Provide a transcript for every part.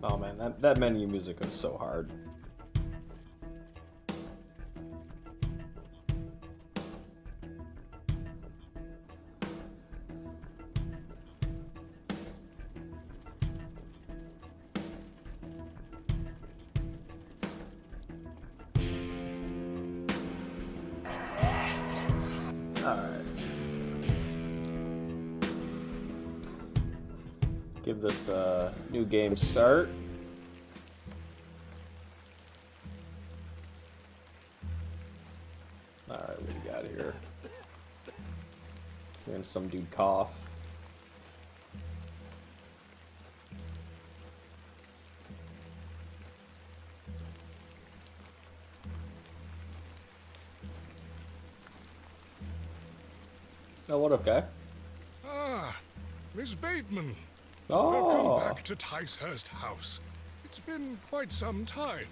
Oh man, that menu music was so hard. Alright. Give this new game start. Alright, what do we got here? Hearing some dude cough. Oh, what up, guy? Ah, Miss Bateman. Oh! Welcome back to Ticehurst House. It's been quite some time.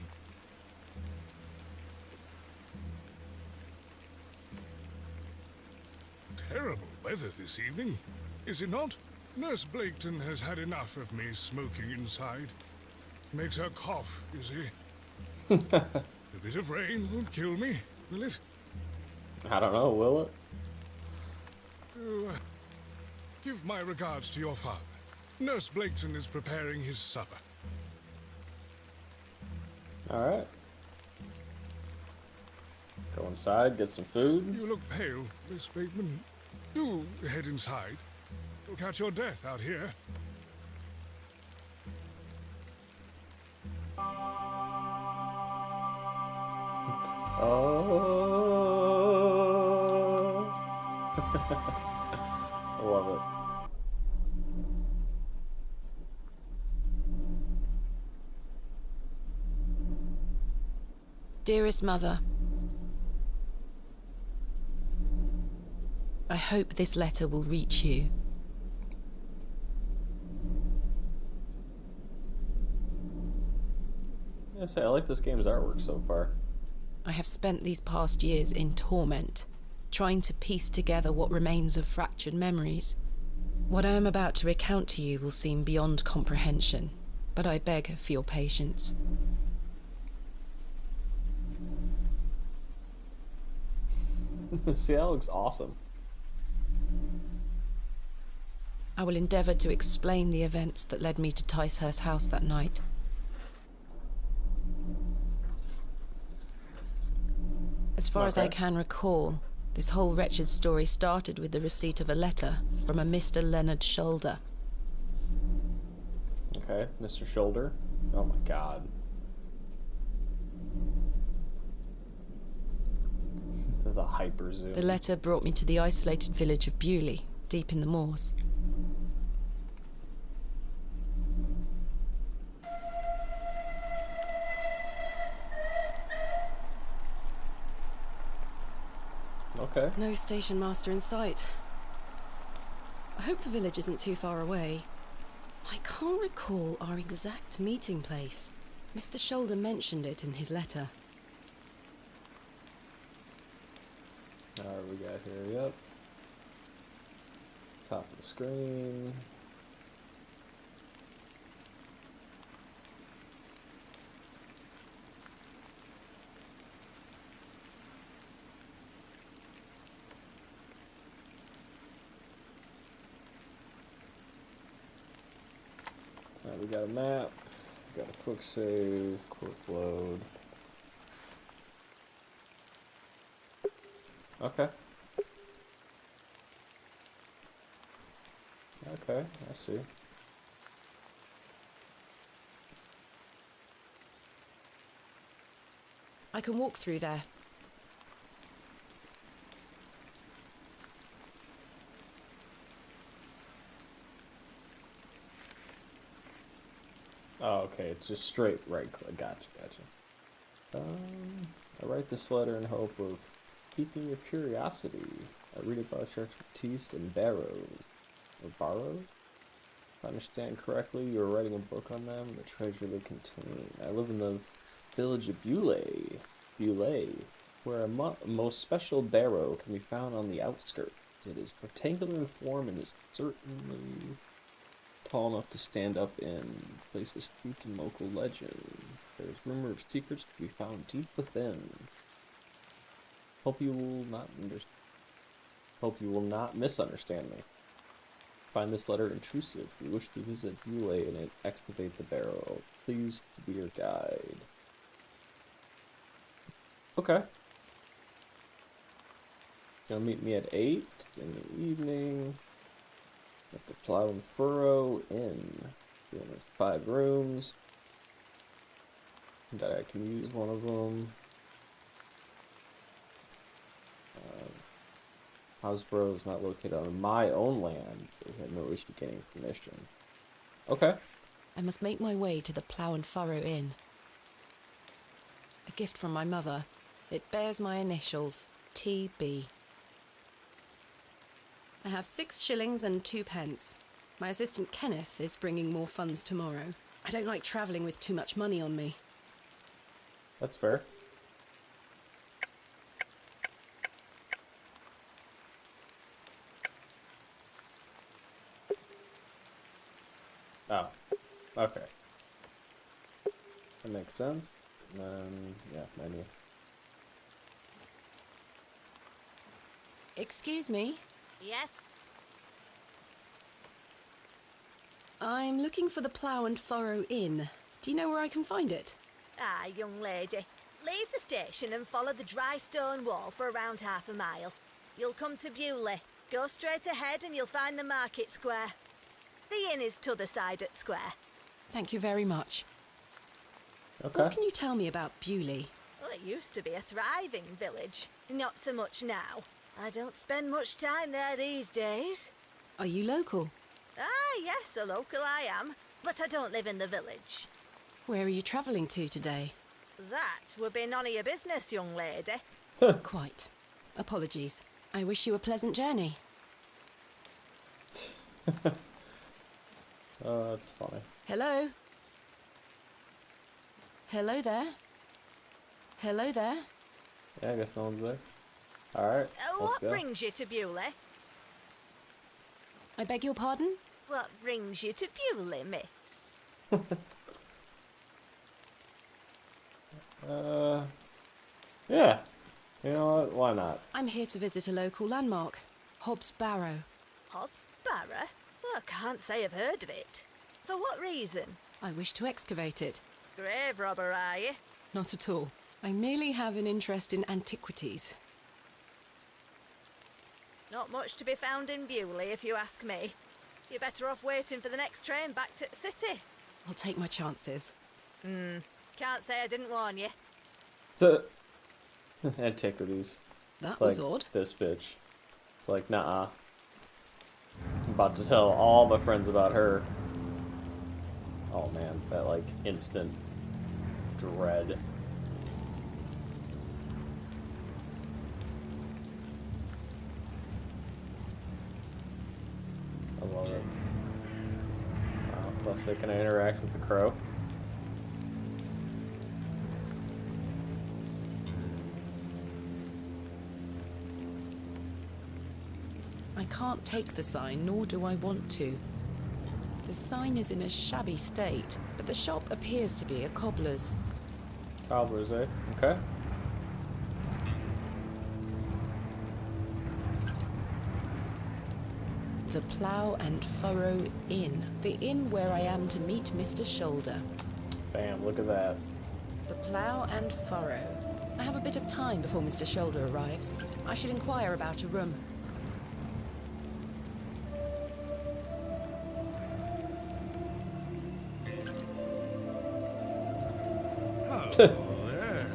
Terrible weather this evening, is it not? Nurse Blaketon has had enough of me smoking inside. Makes her cough, you see. A bit of rain won't kill me, will it? I don't know, will it? Give my regards to your father. Nurse Blaketon is preparing his supper. Alright. Go inside, get some food. You look pale, Miss Bateman. Do head inside. You'll catch your death out here. Oh. I love it. Dearest Mother, I hope this letter will reach you. I like this game's artwork so far. I have spent these past years in torment, trying to piece together what remains of fractured memories. What I am about to recount to you will seem beyond comprehension, but I beg for your patience. See, that looks awesome. I will endeavour to explain the events that led me to Ticehurst House that night. As far as I can recall, this whole wretched story started with the receipt of a letter from a Mr. Leonard Shoulder. Okay, Mr. Shoulder. Oh my god. The hyper zoom. The letter brought me to the isolated village of Bewley, deep in the moors. Okay. No station master in sight. I hope the village isn't too far away. I can't recall our exact meeting place. Mr. Shoulder mentioned it in his letter. Alright, we got here, yep. Top of the screen. Alright, we got a map, got a quick save, quick load. Okay. Okay, I see. I can walk through there. Oh, okay, it's just straight right click. Gotcha. I write this letter in hope of piquing your curiosity. I read about your expertise in Barrows. Or Barrow? If I understand correctly, you're writing a book on them, the treasure they contain. I live in the village of Beulah, where a most special barrow can be found on the outskirts. It is rectangular in form and is certainly tall enough to stand up in places steeped in local legend. There is rumor of secrets to be found deep within. Hope you will not misunderstand me. Find this letter intrusive. We wish to visit Beulah and excavate the barrow. Pleased to be your guide. Okay. It's gonna meet me at 8 in the evening at the Plow and Furrow Inn. There's 5 rooms that I can use one of them. Hobs is not located on my own land. We have no issue getting permission. Okay. I must make my way to the Plow and Furrow Inn. A gift from my mother. It bears my initials, TB. I have 6 shillings and 2 pence. My assistant Kenneth is bringing more funds tomorrow. I don't like travelling with too much money on me. That's fair. Oh, okay. That makes sense. And then, yeah, menu. Excuse me? Yes? I'm looking for the Plow and Furrow Inn. Do you know where I can find it? Ah, young lady. Leave the station and follow the dry stone wall for around half a mile. You'll come to Beulah. Go straight ahead and you'll find the market square. The inn is t'other side at square. Thank you very much. Okay. What can you tell me about Beulah? Well, it used to be a thriving village. Not so much now. I don't spend much time there these days. Are you local? Ah, yes, a local I am. But I don't live in the village. Where are you travelling to today? That would be none of your business, young lady. Quite. Apologies. I wish you a pleasant journey. Oh, that's funny. Hello? Hello there? Hello there? Yeah, I guess no one's there. Alright, let's What go. brings you to Beulah? I beg your pardon? What brings you to Beulah, miss? Yeah. You know what? Why not? I'm here to visit a local landmark, Hobs Barrow. Hobs Barrow? Well, I can't say I've heard of it. For what reason? I wish to excavate it. Grave robber, are you? Not at all. I merely have an interest in antiquities. Not much to be found in Beulah, if you ask me. You're better off waiting for the next train back to the city. I'll take my chances. Can't say I didn't warn you. Antiquities. That It's was like odd. this bitch. It's like, nah. I'm about to tell all my friends about her. Oh man, that like instant dread. I love it. Wow, plus can I interact with the crow? I can't take the sign, nor do I want to. The sign is in a shabby state, but the shop appears to be a cobbler's. Cobblers, eh? Okay. The Plow and Furrow Inn. The inn where I am to meet Mr. Shoulder. Bam, look at that. The Plow and Furrow. I have a bit of time before Mr. Shoulder arrives. I should inquire about a room. Hello there.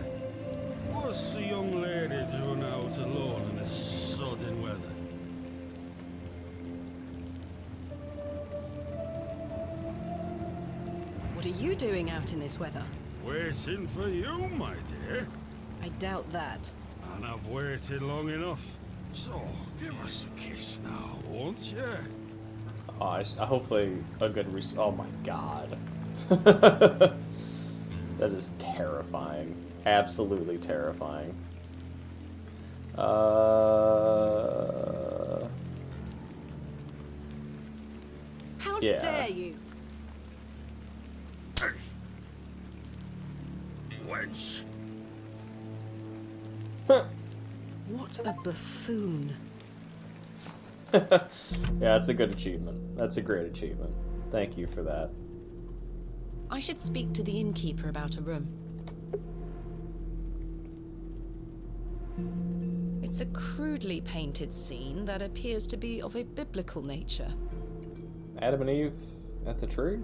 What's the young lady doing out alone in this sodden weather? What are you doing out in this weather? Waiting for you, my dear. I doubt that. And I've waited long enough. So, give us a kiss now, won't you? Oh, hopefully a good oh my god. That That is terrifying. Absolutely terrifying. How Yeah. dare you? Wench! What a buffoon. Yeah, that's a good achievement. That's a great achievement. Thank you for that. I should speak to the innkeeper about a room. It's a crudely painted scene that appears to be of a biblical nature. Adam and Eve at the tree?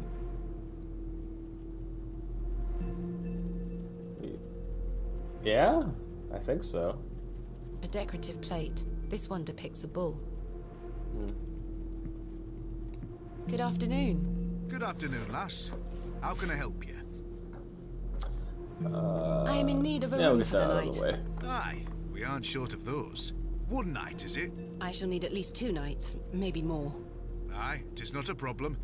Yeah, I think so. A decorative plate. This one depicts a bull. Good afternoon. Good afternoon, lass. How can I help you? I am in need of a Yeah, we'll room get for the that out of night. the way. Aye, we aren't short of those. One night, is it? I shall need at least 2 nights, maybe more. Aye, 'tis not a problem.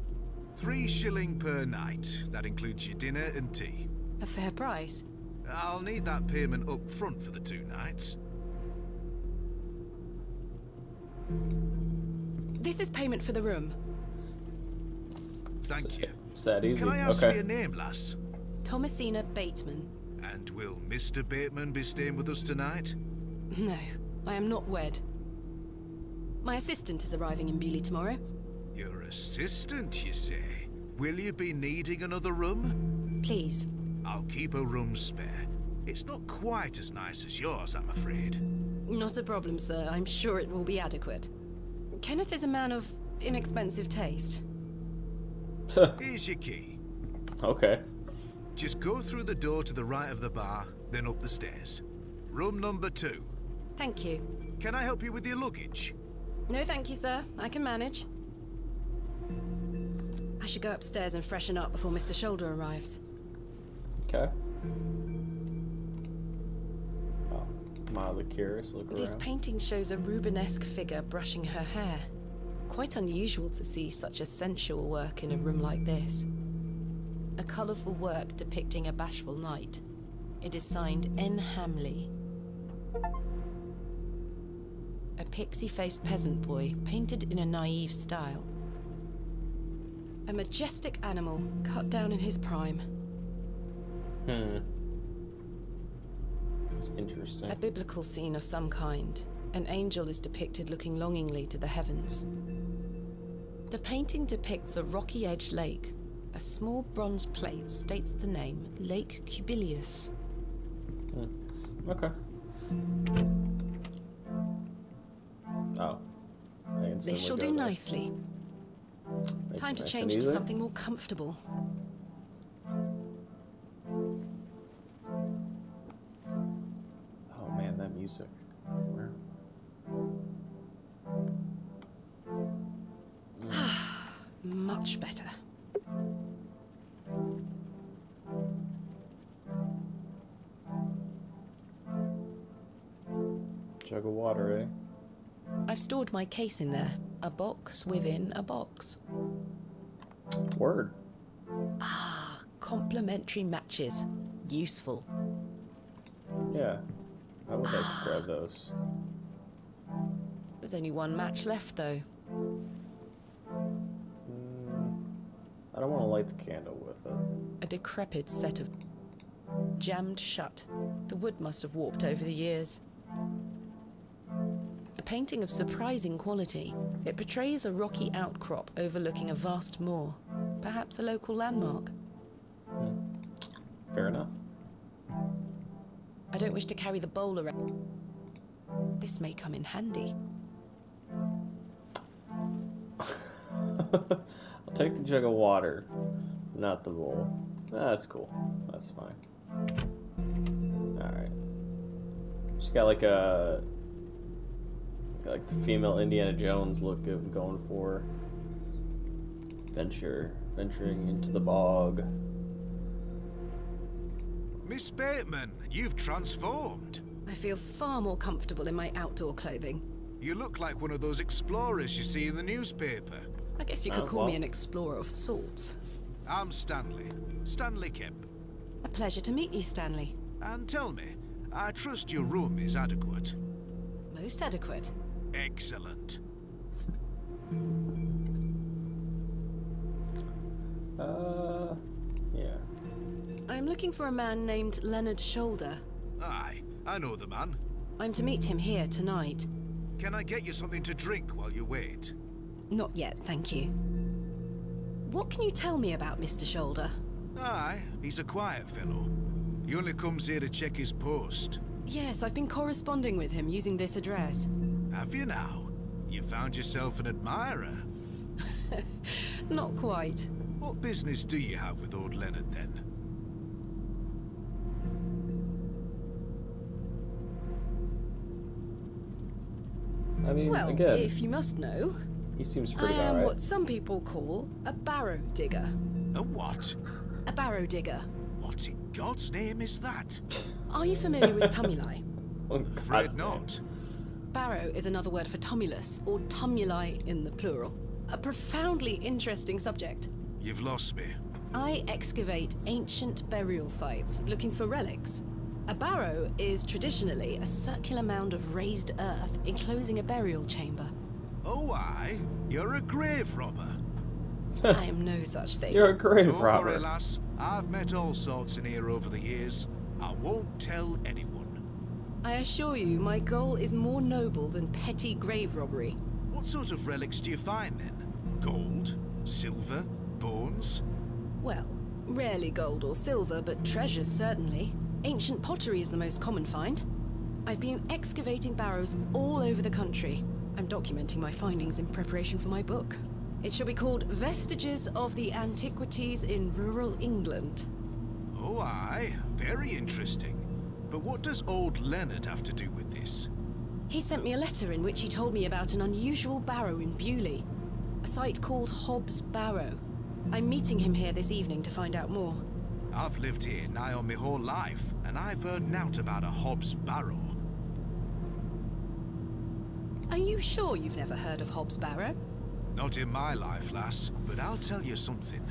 3 shilling per night. That includes your dinner and tea. A fair price. I'll need that payment up front for the 2 nights. This is payment for the room. Thank you. Is that easy? Can I ask for Okay. your name, lass? Thomasina Bateman. And will Mr. Bateman be staying with us tonight? No, I am not wed. My assistant is arriving in Bewley tomorrow. Your assistant, you say? Will you be needing another room? Please. I'll keep a room spare. It's not quite as nice as yours, I'm afraid. Not a problem, sir. I'm sure it will be adequate. Kenneth is a man of inexpensive taste. Here's your key. Okay. Just go through the door to the right of the bar, then up the stairs. Room number 2. Thank you. Can I help you with your luggage? No, thank you, sir. I can manage. I should go upstairs and freshen up before Mr. Shoulder arrives. Okay. Oh, mildly curious. Look This around. painting shows a Rubenesque figure brushing her hair. Quite unusual to see such a sensual work in a room like this. A colourful work depicting a bashful knight. It is signed N. Hamley. A pixie-faced peasant boy, painted in a naive style. A majestic animal, cut down in his prime. It's interesting. A biblical scene of some kind. An angel is depicted looking longingly to the heavens. The painting depicts a rocky-edged lake. A small bronze plate states the name Lake Cubilius. Okay. Oh. I instantly This shall go do there. nicely. Makes Time it to nice change and to easy. something more comfortable. Oh man, that music. Where? Much better. Jug of water, eh? I've stored my case in there. A box within a box. Word. Complementary matches. Useful. Yeah. I would like to grab those. There's only one match left, though. I don't want to light the candle with it. A decrepit set of jammed shut. The wood must have warped over the years. A painting of surprising quality. It portrays a rocky outcrop overlooking a vast moor. Perhaps a local landmark. Fair enough. I don't wish to carry the bowl around. This may come in handy. I'll take the jug of water, not the bowl. That's cool. That's fine. Alright. She's got like a... like the female Indiana Jones look of going for venturing into the bog. Miss Bateman, you've transformed. I feel far more comfortable in my outdoor clothing. You look like one of those explorers you see in the newspaper. I guess you could Oh, call me well. an explorer of sorts. I'm Stanley. Stanley Kemp. A pleasure to meet you, Stanley. And tell me, I trust your room is adequate. Most adequate. Excellent. Yeah. I'm looking for a man named Leonard Shoulder. Aye, I know the man. I'm to meet him here tonight. Can I get you something to drink while you wait? Not yet, thank you. What can you tell me about Mr. Shoulder? Aye, he's a quiet fellow. He only comes here to check his post. Yes, I've been corresponding with him using this address. Have you now? You found yourself an admirer. Not quite. What business do you have with old Leonard, then? I mean, Well, again, if you must know, he seems I pretty am alright. what some people call a barrow digger. A what? A barrow digger. What in God's name is that? Are you familiar with tumuli? Afraid not. Barrow is another word for tumulus, or tumuli in the plural. A profoundly interesting subject. You've lost me. I excavate ancient burial sites looking for relics. A barrow is traditionally a circular mound of raised earth enclosing a burial chamber. Oh, aye? You're a grave robber. I am no such thing. You're a grave Don't worry, robber. lass. I've met all sorts in here over the years. I won't tell anyone. I assure you, my goal is more noble than petty grave robbery. What sort of relics do you find, then? Gold? Silver? Bones? Well, rarely gold or silver, but treasures certainly. Ancient pottery is the most common find. I've been excavating barrows all over the country. I'm documenting my findings in preparation for my book. It shall be called Vestiges of the Antiquities in Rural England. Oh, aye. Very interesting. But what does old Leonard have to do with this? He sent me a letter in which he told me about an unusual barrow in Bewley, a site called Hobs Barrow. I'm meeting him here this evening to find out more. I've lived here nigh on my whole life, and I've heard nowt about a Hobs Barrow. Are you sure you've never heard of Hobs Barrow? Not in my life, lass, but I'll tell you something.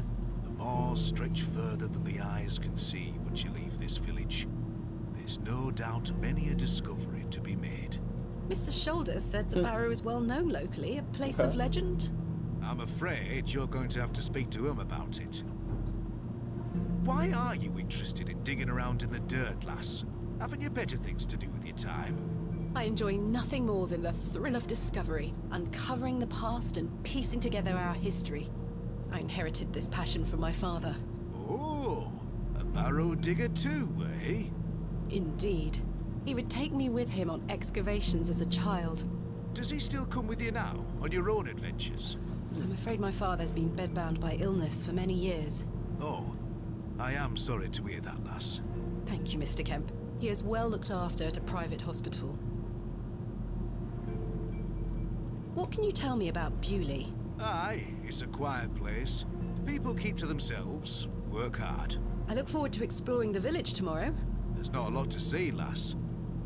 The moors stretch further than the eyes can see once you leave this village. There's no doubt many a discovery to be made. Mr. Shoulder said the barrow is well known locally, a place of legend. I'm afraid you're going to have to speak to him about it. Why are you interested in digging around in the dirt, lass? Haven't you better things to do with your time? I enjoy nothing more than the thrill of discovery, uncovering the past and piecing together our history. I inherited this passion from my father. Oh, a barrow digger too, eh? Indeed. He would take me with him on excavations as a child. Does he still come with you now, on your own adventures? I'm afraid my father's been bedbound by illness for many years. Oh, I am sorry to hear that, lass. Thank you, Mr. Kemp. He is well looked after at a private hospital. What can you tell me about Bewley? Aye, it's a quiet place. People keep to themselves, work hard. I look forward to exploring the village tomorrow. There's not a lot to see, lass.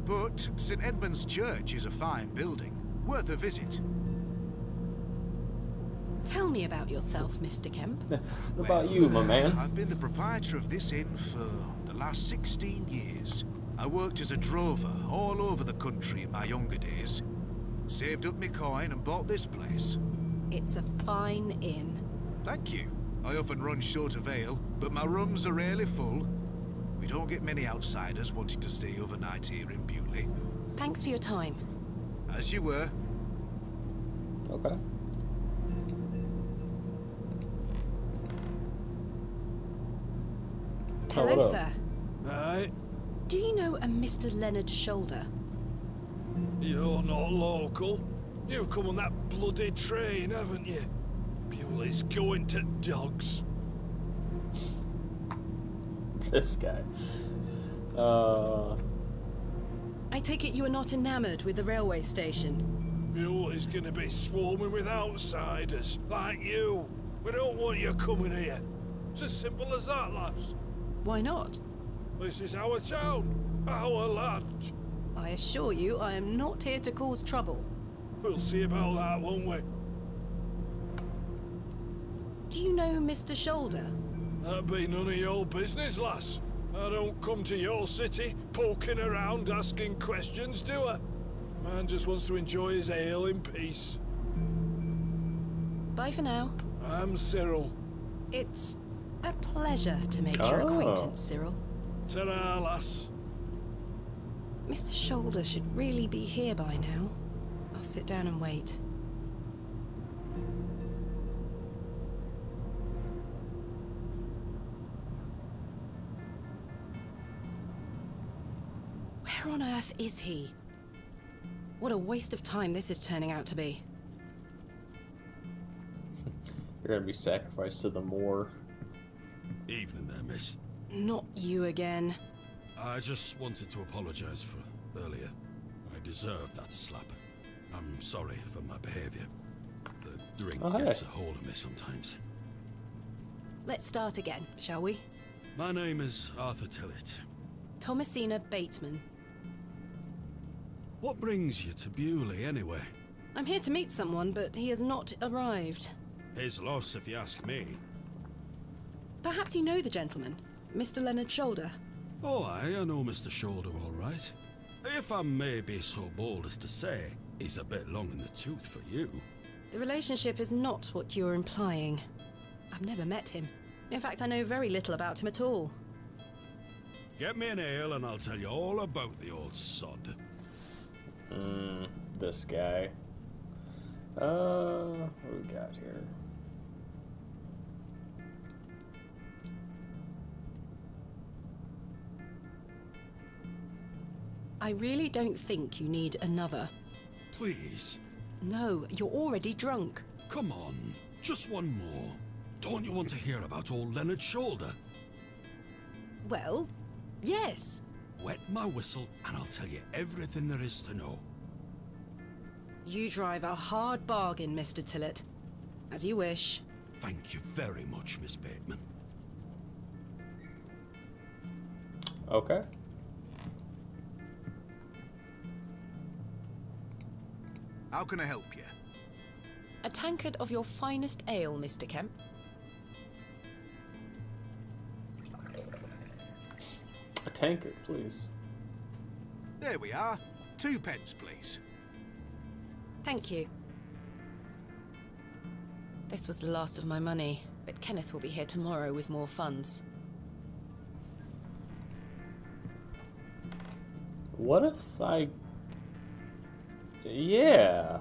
But St. Edmund's Church is a fine building, worth a visit. Tell me about yourself, Mr. Kemp. What about you, my man? I've been the proprietor of this inn for the last 16 years. I worked as a drover all over the country in my younger days. Saved up my coin and bought this place. It's a fine inn. Thank you. I often run short of ale, but my rooms are rarely full. We don't get many outsiders wanting to stay overnight here in Bewley. Thanks for your time. As you were. Okay. Oh, Hello, what up? sir. Aye, Do you know a Mr. Leonard Shoulder? you're not local. You've come on that bloody train, haven't you? Bewley's going to dogs. This guy. I take it you are not enamored with the railway station. Bewley's gonna be swarming with outsiders, like you. We don't want you coming here. It's as simple as that, lass. Why not? This is our town, our land. I assure you, I am not here to cause trouble. We'll see about that, won't we? Do you know Mr. Shoulder? That'd be none of your business, lass. I don't come to your city poking around asking questions, do I? Man just wants to enjoy his ale in peace. Bye for now. I'm Cyril. It's a pleasure to make your acquaintance, Cyril. Ta-ra, lass. Mr. Shoulder should really be here by now. I'll sit down and wait. Where on earth is he? What a waste of time this is turning out to be. You're gonna be sacrificed to the Moor. Evening there, miss. Not you again. I just wanted to apologize for earlier. I deserve that slap. I'm sorry for my behavior. The drink gets a hold of me sometimes. Let's start again, shall we? My name is Arthur Tillett. Thomasina Bateman. What brings you to Bewley, anyway? I'm here to meet someone, but he has not arrived. His loss, if you ask me. Perhaps you know the gentleman, Mr. Leonard Shoulder. Oh, I know Mr. Shoulder all right. If I may be so bold as to say, he's a bit long in the tooth for you. The relationship is not what you're implying. I've never met him. In fact, I know very little about him at all. Get me an ale and I'll tell you all about the old sod. This guy. What do we got here? I really don't think you need another. Please, No, you're already drunk. come on, just one more. Don't you want to hear about old Leonard Shoulder? Well, yes. Wet my whistle and I'll tell you everything there is to know. You drive a hard bargain, Mr. Tillett. As you wish. Thank you very much, Miss Bateman. Okay. How can I help you? A tankard of your finest ale, Mr. Kemp. A tankard, please. There we are. 2 pence, please. Thank you. This was the last of my money, but Kenneth will be here tomorrow with more funds. What if I... Yeah.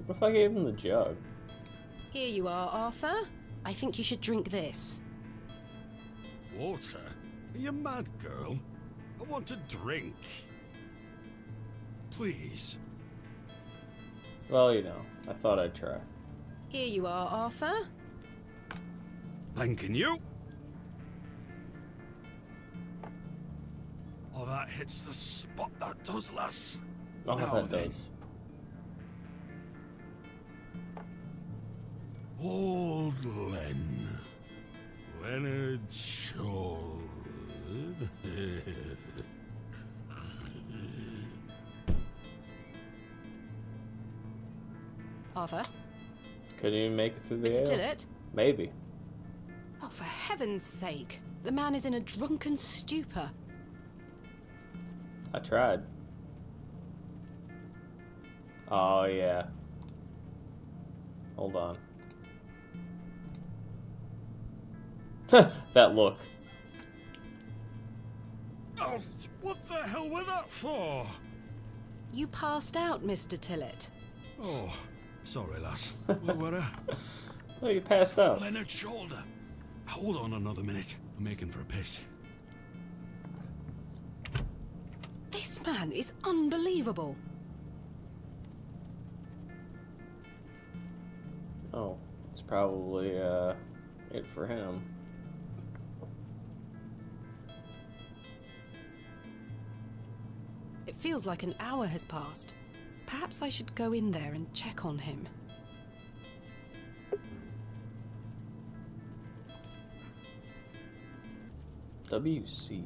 What if I gave him the jug? Here you are, Arthur. I think you should drink this. Water? Are you mad, girl? I want a drink. Please. Well, you know, I thought I'd try. Here you are, Arthur. Thanking you. Oh, that hits the spot, that does, lass. Oh, Now that then. does. Old Len. Leonard Shoulder. Arthur? Couldn't even make it through the Mr. ale. Tillett? Maybe. Oh, for heaven's sake. The man is in a drunken stupor. I tried. Oh, yeah. Hold on. That look. Oh, what the hell was that for? You passed out, Mr. Tillett. Oh, sorry, lass. Where were I? Oh, you passed out. Leonard Shoulder. Hold on another minute. I'm making for a piss. This man is unbelievable. Oh, it's probably, it for him. It feels like an hour has passed. Perhaps I should go in there and check on him. WC.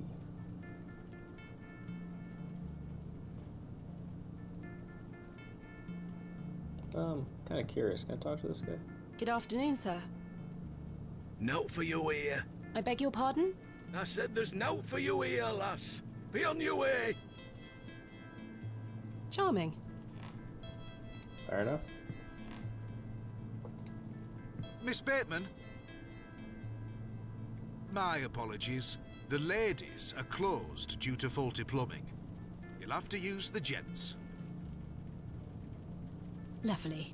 Kind of curious. Can I talk to this guy? Good afternoon, sir. Note for you here. I beg your pardon? I said there's nought for you here, lass. Be on your way. Charming. Fair enough. Miss Bateman? My apologies. The ladies are closed due to faulty plumbing. You'll have to use the gents. Lovely.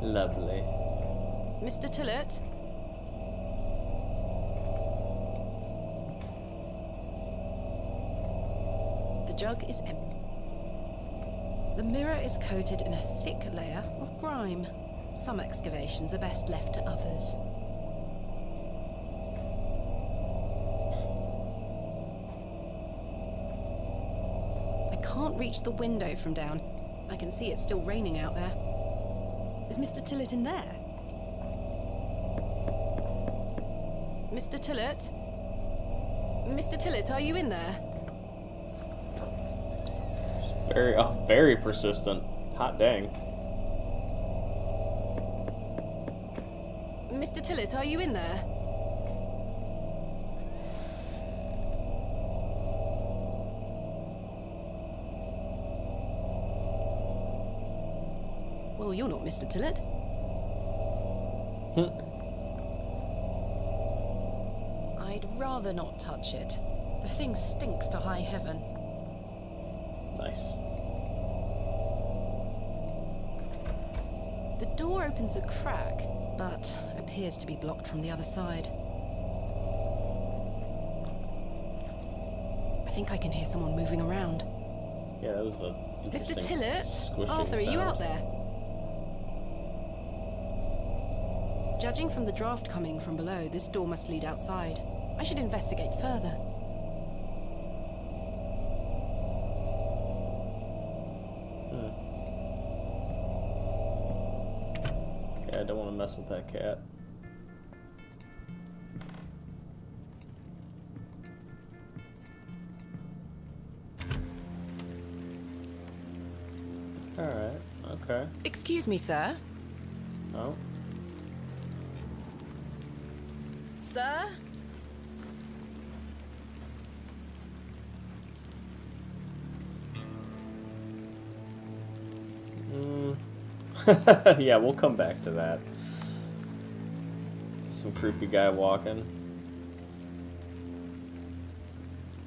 Lovely. Mr. Tillett? The jug is empty. The mirror is coated in a thick layer of grime. Some excavations are best left to others. I can't reach the window from down. I can see it's still raining out there. Is Mr. Tillett in there? Mr. Tillett? Mr. Tillett, are you in there? Very persistent. Hot dang. Mr. Tillett, are you in there? Well, you're not Mr. Tillett. I'd rather not touch it. The thing stinks to high heaven. Nice. The door opens a crack, but appears to be blocked from the other side. I think I can hear someone moving around. Yeah, that was a Mr. interesting Tillett? squishing Arthur, are you sound. out there? Judging from the draft coming from below, this door must lead outside. I should investigate further. Yeah, I don't want to mess with that cat. Alright, okay. Excuse me, sir. Oh. Sir? Yeah, we'll come back to that. Some creepy guy walking.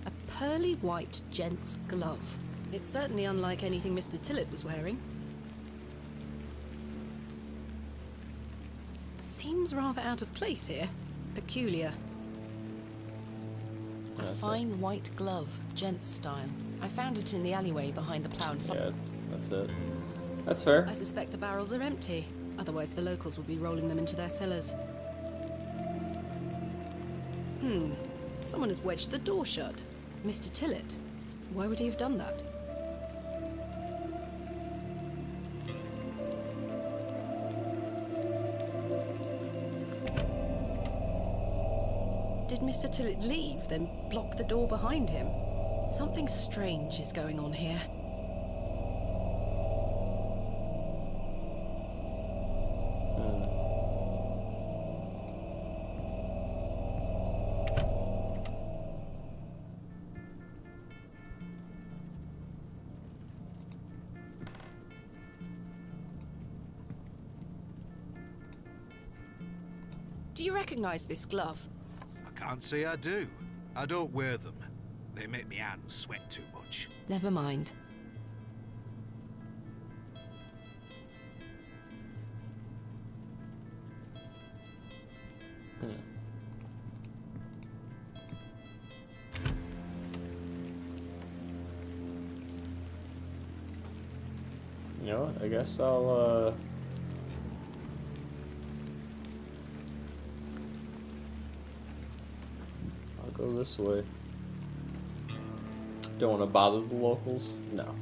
A pearly white gent's glove. It's certainly unlike anything Mr. Tillett was wearing. Seems rather out of place here. Peculiar. A That's fine white glove, gent's style. I found it in the alleyway behind the plough and Yeah, that's it. That's fair. I suspect the barrels are empty. Otherwise, the locals would be rolling them into their cellars. Someone has wedged the door shut. Mr. Tillett. Why would he have done that? Did Mr. Tillett leave, then block the door behind him? Something strange is going on here. Do you recognize this glove? I can't say I do. I don't wear them. They make me hands sweat too much. Never mind. You know what? I guess I'll go this way. Don't want to bother the locals? No.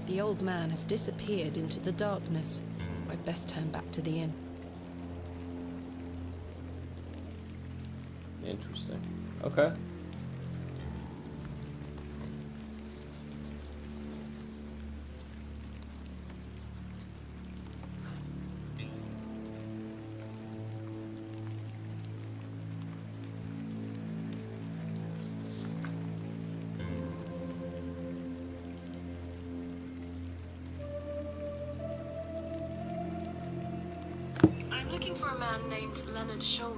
The old man has disappeared into the darkness. I'd best turn back to the inn. Interesting. Okay. man named Leonard Scholl.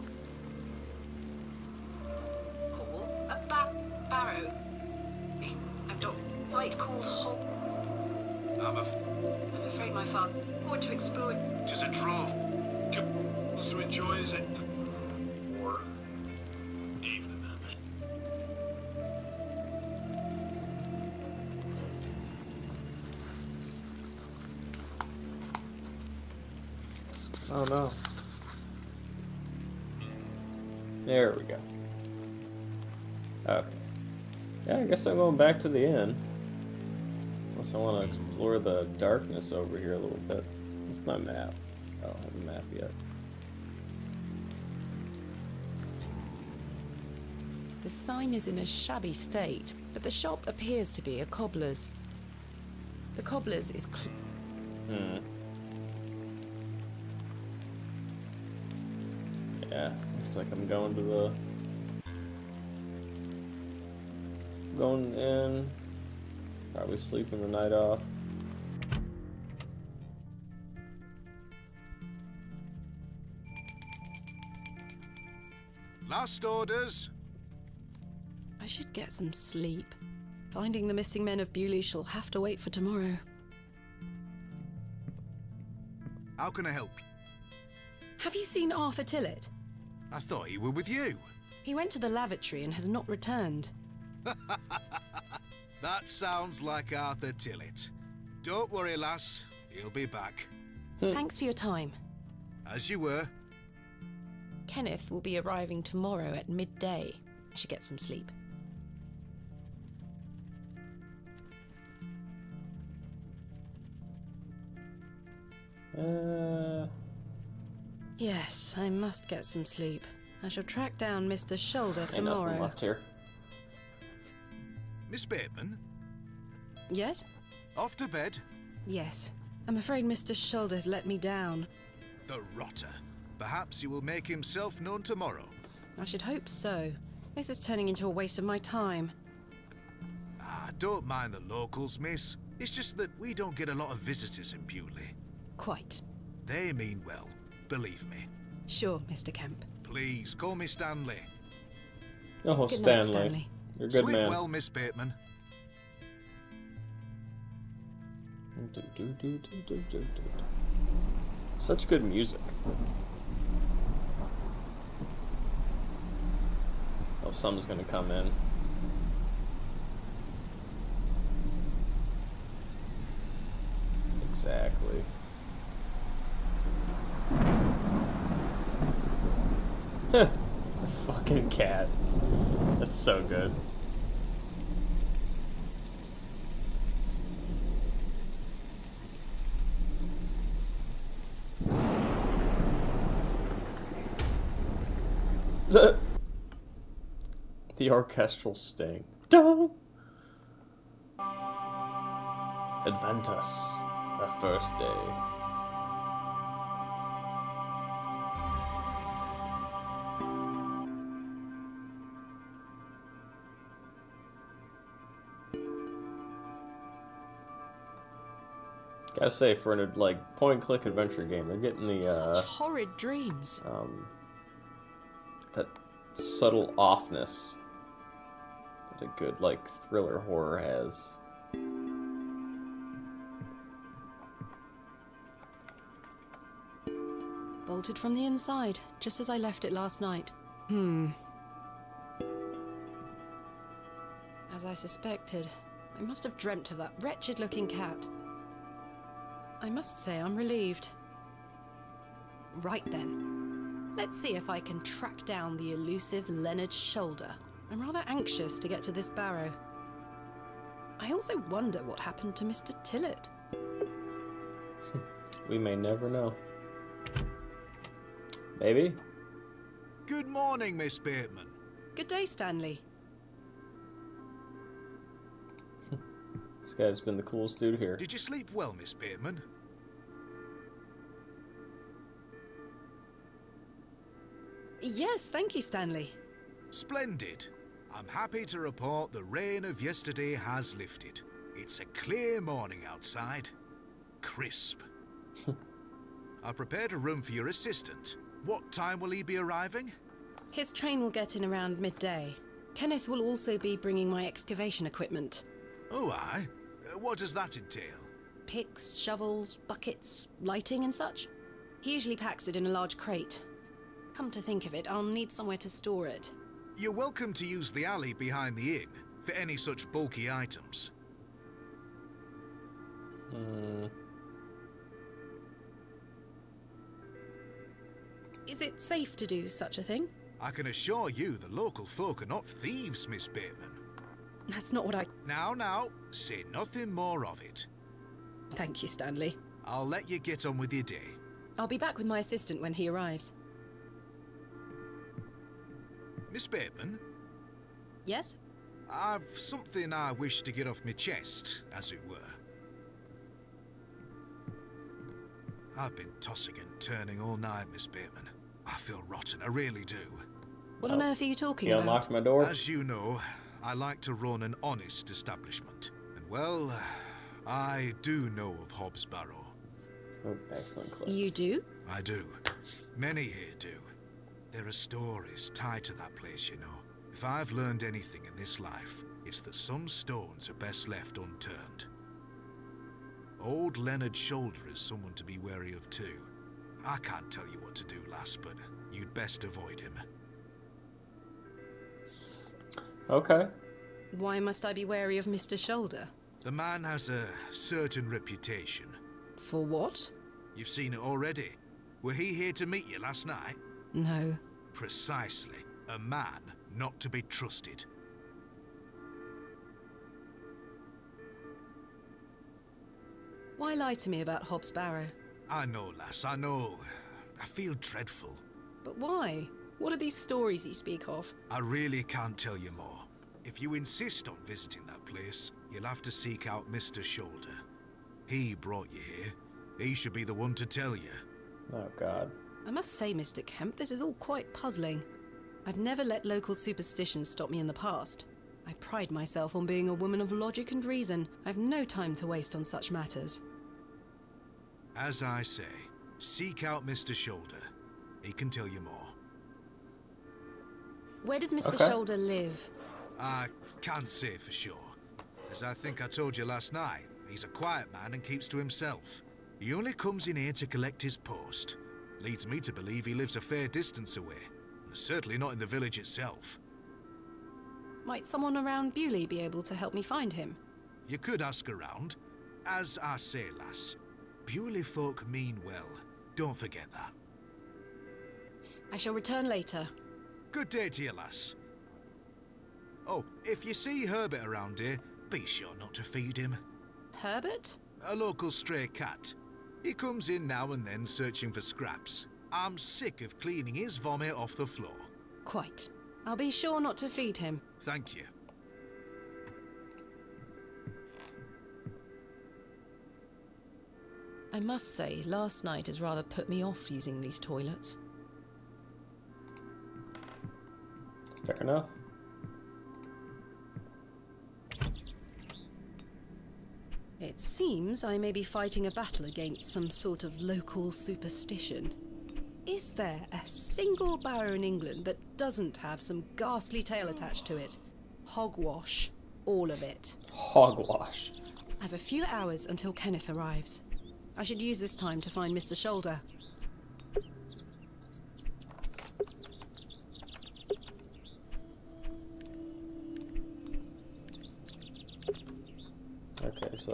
Paul? Barrow. I've got a site called Hobs. I'm afraid my father wanted to explore it. Just a trove. Wants to enjoy, is it? Or evening, then. Oh no. There we go. Okay. Yeah, I guess I'm going back to the inn. Unless I want to explore the darkness over here a little bit. What's my map? I don't have a map yet. The sign is in a shabby state, but the shop appears to be a cobbler's. The cobbler's is Yeah, looks like I'm going to the... Going in. Probably sleeping the night off. Last orders. I should get some sleep. Finding the missing men of Bewley shall have to wait for tomorrow. How can I help? Have you seen Arthur Tillett? I thought he were with you. He went to the lavatory and has not returned. That sounds like Arthur Tillett. Don't worry, lass. He'll be back. Thanks for your time. As you were. Kenneth will be arriving tomorrow at midday. I should get some sleep. Yes, I must get some sleep. I shall track down Mr. Shoulder Ain't nothing tomorrow. left here. Miss Bateman, Yes? off to bed. Yes. I'm afraid Mr. Shoulder's let me down. The rotter. Perhaps he will make himself known tomorrow. I should hope so. This is turning into a waste of my time. Ah, don't mind the locals, miss. It's just that we don't get a lot of visitors in Bewley. Quite. They mean well, believe me. Sure, Mr. Kemp. Please, call me Stanley. Oh, Good night, Stanley. Stanley. You're a good Sleep man. well, Miss Bateman. Such good music. Oh, someone's gonna come in. Exactly. The fucking cat. That's so good. The orchestral sting. Dun! Adventus, the first day. Gotta say, for an like point-and-click adventure game, they're getting the Such horrid dreams. that subtle offness that a good like thriller horror has. Bolted from the inside, just as I left it last night. As I suspected, I must have dreamt of that wretched-looking cat. I must say I'm relieved. Right then. Let's see if I can track down the elusive Leonard Shoulder. I'm rather anxious to get to this Barrow. I also wonder what happened to Mr. Tillett. We may never know. Maybe? Good morning, Miss Bateman. Good day, Stanley. This guy's been the coolest dude here. Did you sleep well, Miss Bateman? Yes, thank you, Stanley. Splendid. I'm happy to report the rain of yesterday has lifted. It's a clear morning outside. Crisp. I prepared a room for your assistant. What time will he be arriving? His train will get in around midday. Kenneth will also be bringing my excavation equipment. Oh, aye. What does that entail? Picks, shovels, buckets, lighting and such. He usually packs it in a large crate. Come to think of it, I'll need somewhere to store it. You're welcome to use the alley behind the inn for any such bulky items. Is it safe to do such a thing? I can assure you the local folk are not thieves, Miss Bateman. That's not what I... Now, say nothing more of it. Thank you, Stanley. I'll let you get on with your day. I'll be back with my assistant when he arrives. Miss Bateman, Yes? I've something I wish to get off my chest, as it were. I've been tossing and turning all night, Miss Bateman. I feel rotten, I really do. What on earth are you talking You about? unlocked my door? As you know, I like to run an honest establishment. And well, I do know of Hobs Barrow. Oh, excellent clip. You do? I do. Many here do. There are stories tied to that place, you know. If I've learned anything in this life, it's that some stones are best left unturned. Old Leonard Shoulder is someone to be wary of too. I can't tell you what to do, lass, but you'd best avoid him. Okay. Why must I be wary of Mr. Shoulder? The man has a certain reputation. For what? You've seen it already. Were he here to meet you last night? No. Precisely. A man not to be trusted. Why lie to me about Hobs Barrow? I know, lass, I know. I feel dreadful. But why? What are these stories you speak of? I really can't tell you more. If you insist on visiting that place, you'll have to seek out Mr. Shoulder. He brought you here. He should be the one to tell you. Oh, God. I must say, Mr. Kemp, this is all quite puzzling. I've never let local superstitions stop me in the past. I pride myself on being a woman of logic and reason. I've no time to waste on such matters. As I say, seek out Mr. Shoulder. He can tell you more. Where does Mr. Okay. Shoulder live? I can't say for sure. As I think I told you last night, he's a quiet man and keeps to himself. He only comes in here to collect his post. Leads me to believe he lives a fair distance away. Certainly not in the village itself. Might someone around Bewley be able to help me find him? You could ask around. As I say, lass, Bewley folk mean well. Don't forget that. I shall return later. Good day to you, lass. Oh, if you see Herbert around here, be sure not to feed him. Herbert? A local stray cat. He comes in now and then searching for scraps. I'm sick of cleaning his vomit off the floor. Quite. I'll be sure not to feed him. Thank you. I must say, last night has rather put me off using these toilets. Fair enough. It seems I may be fighting a battle against some sort of local superstition. Is there a single barrow in England that doesn't have some ghastly tale attached to it? Hogwash. All of it. Hogwash. I have a few hours until Kenneth arrives. I should use this time to find Mr. Shoulder. Okay, so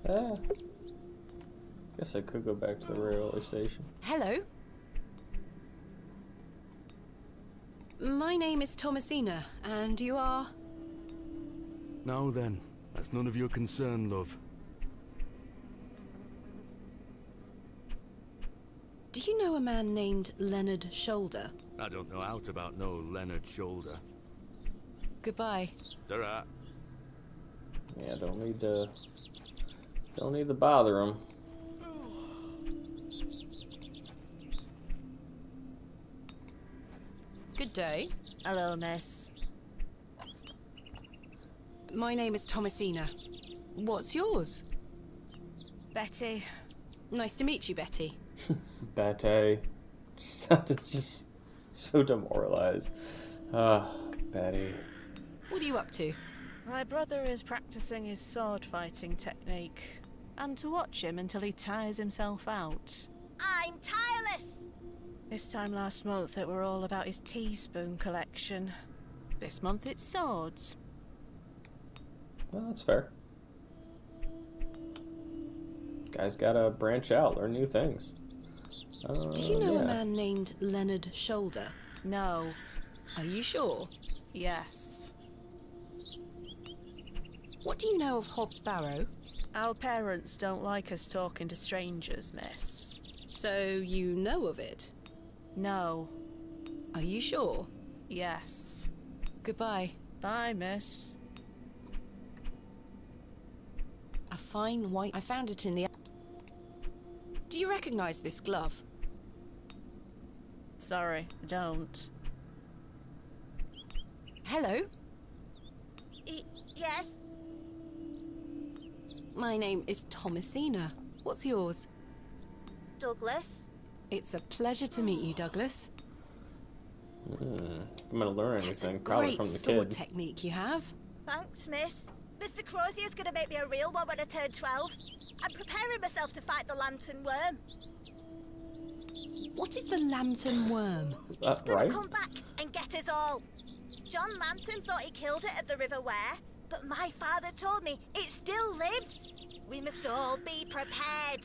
that... Guess I could go back to the railway station. Hello. My name is Thomasina, and you are... Now then, that's none of your concern, love. Do you know a man named Leonard Shoulder? I don't know out about no Leonard Shoulder. Goodbye. Ta-ra. Yeah, don't need to bother him. Good day. Hello, miss. My name is Thomasina. What's yours? Betty. Nice to meet you, Betty. Betty. Just sounded just so demoralized. Ah, Betty. What are you up to? My brother is practicing his sword fighting technique. I'm to watch him until he tires himself out. I'm tireless! This time last month it were all about his teaspoon collection. This month it's swords. Well, that's fair. Guys gotta branch out, learn new things. Do you know yeah. a man named Leonard Shoulder? No. Are you sure? Yes. What do you know of Hobs Barrow? Our parents don't like us talking to strangers, miss. So you know of it? No. Are you sure? Yes. Goodbye. Bye, miss. A fine white... I found it in the... Do you recognize this glove? Sorry, I don't. Hello? Yes? My name is Thomasina. What's yours? Douglas? It's a pleasure to meet you, Douglas. If I'm gonna learn That's a anything, probably great from the sword kid. technique you have. Thanks, miss. Mr. Crozier's gonna make me a real one when I turn 12. I'm preparing myself to fight the lantern worm. What is the lantern worm? It's gonna Right? come back and get us all. John Lambton thought he killed it at the River Ware, but my father told me it still lives. We must all be prepared.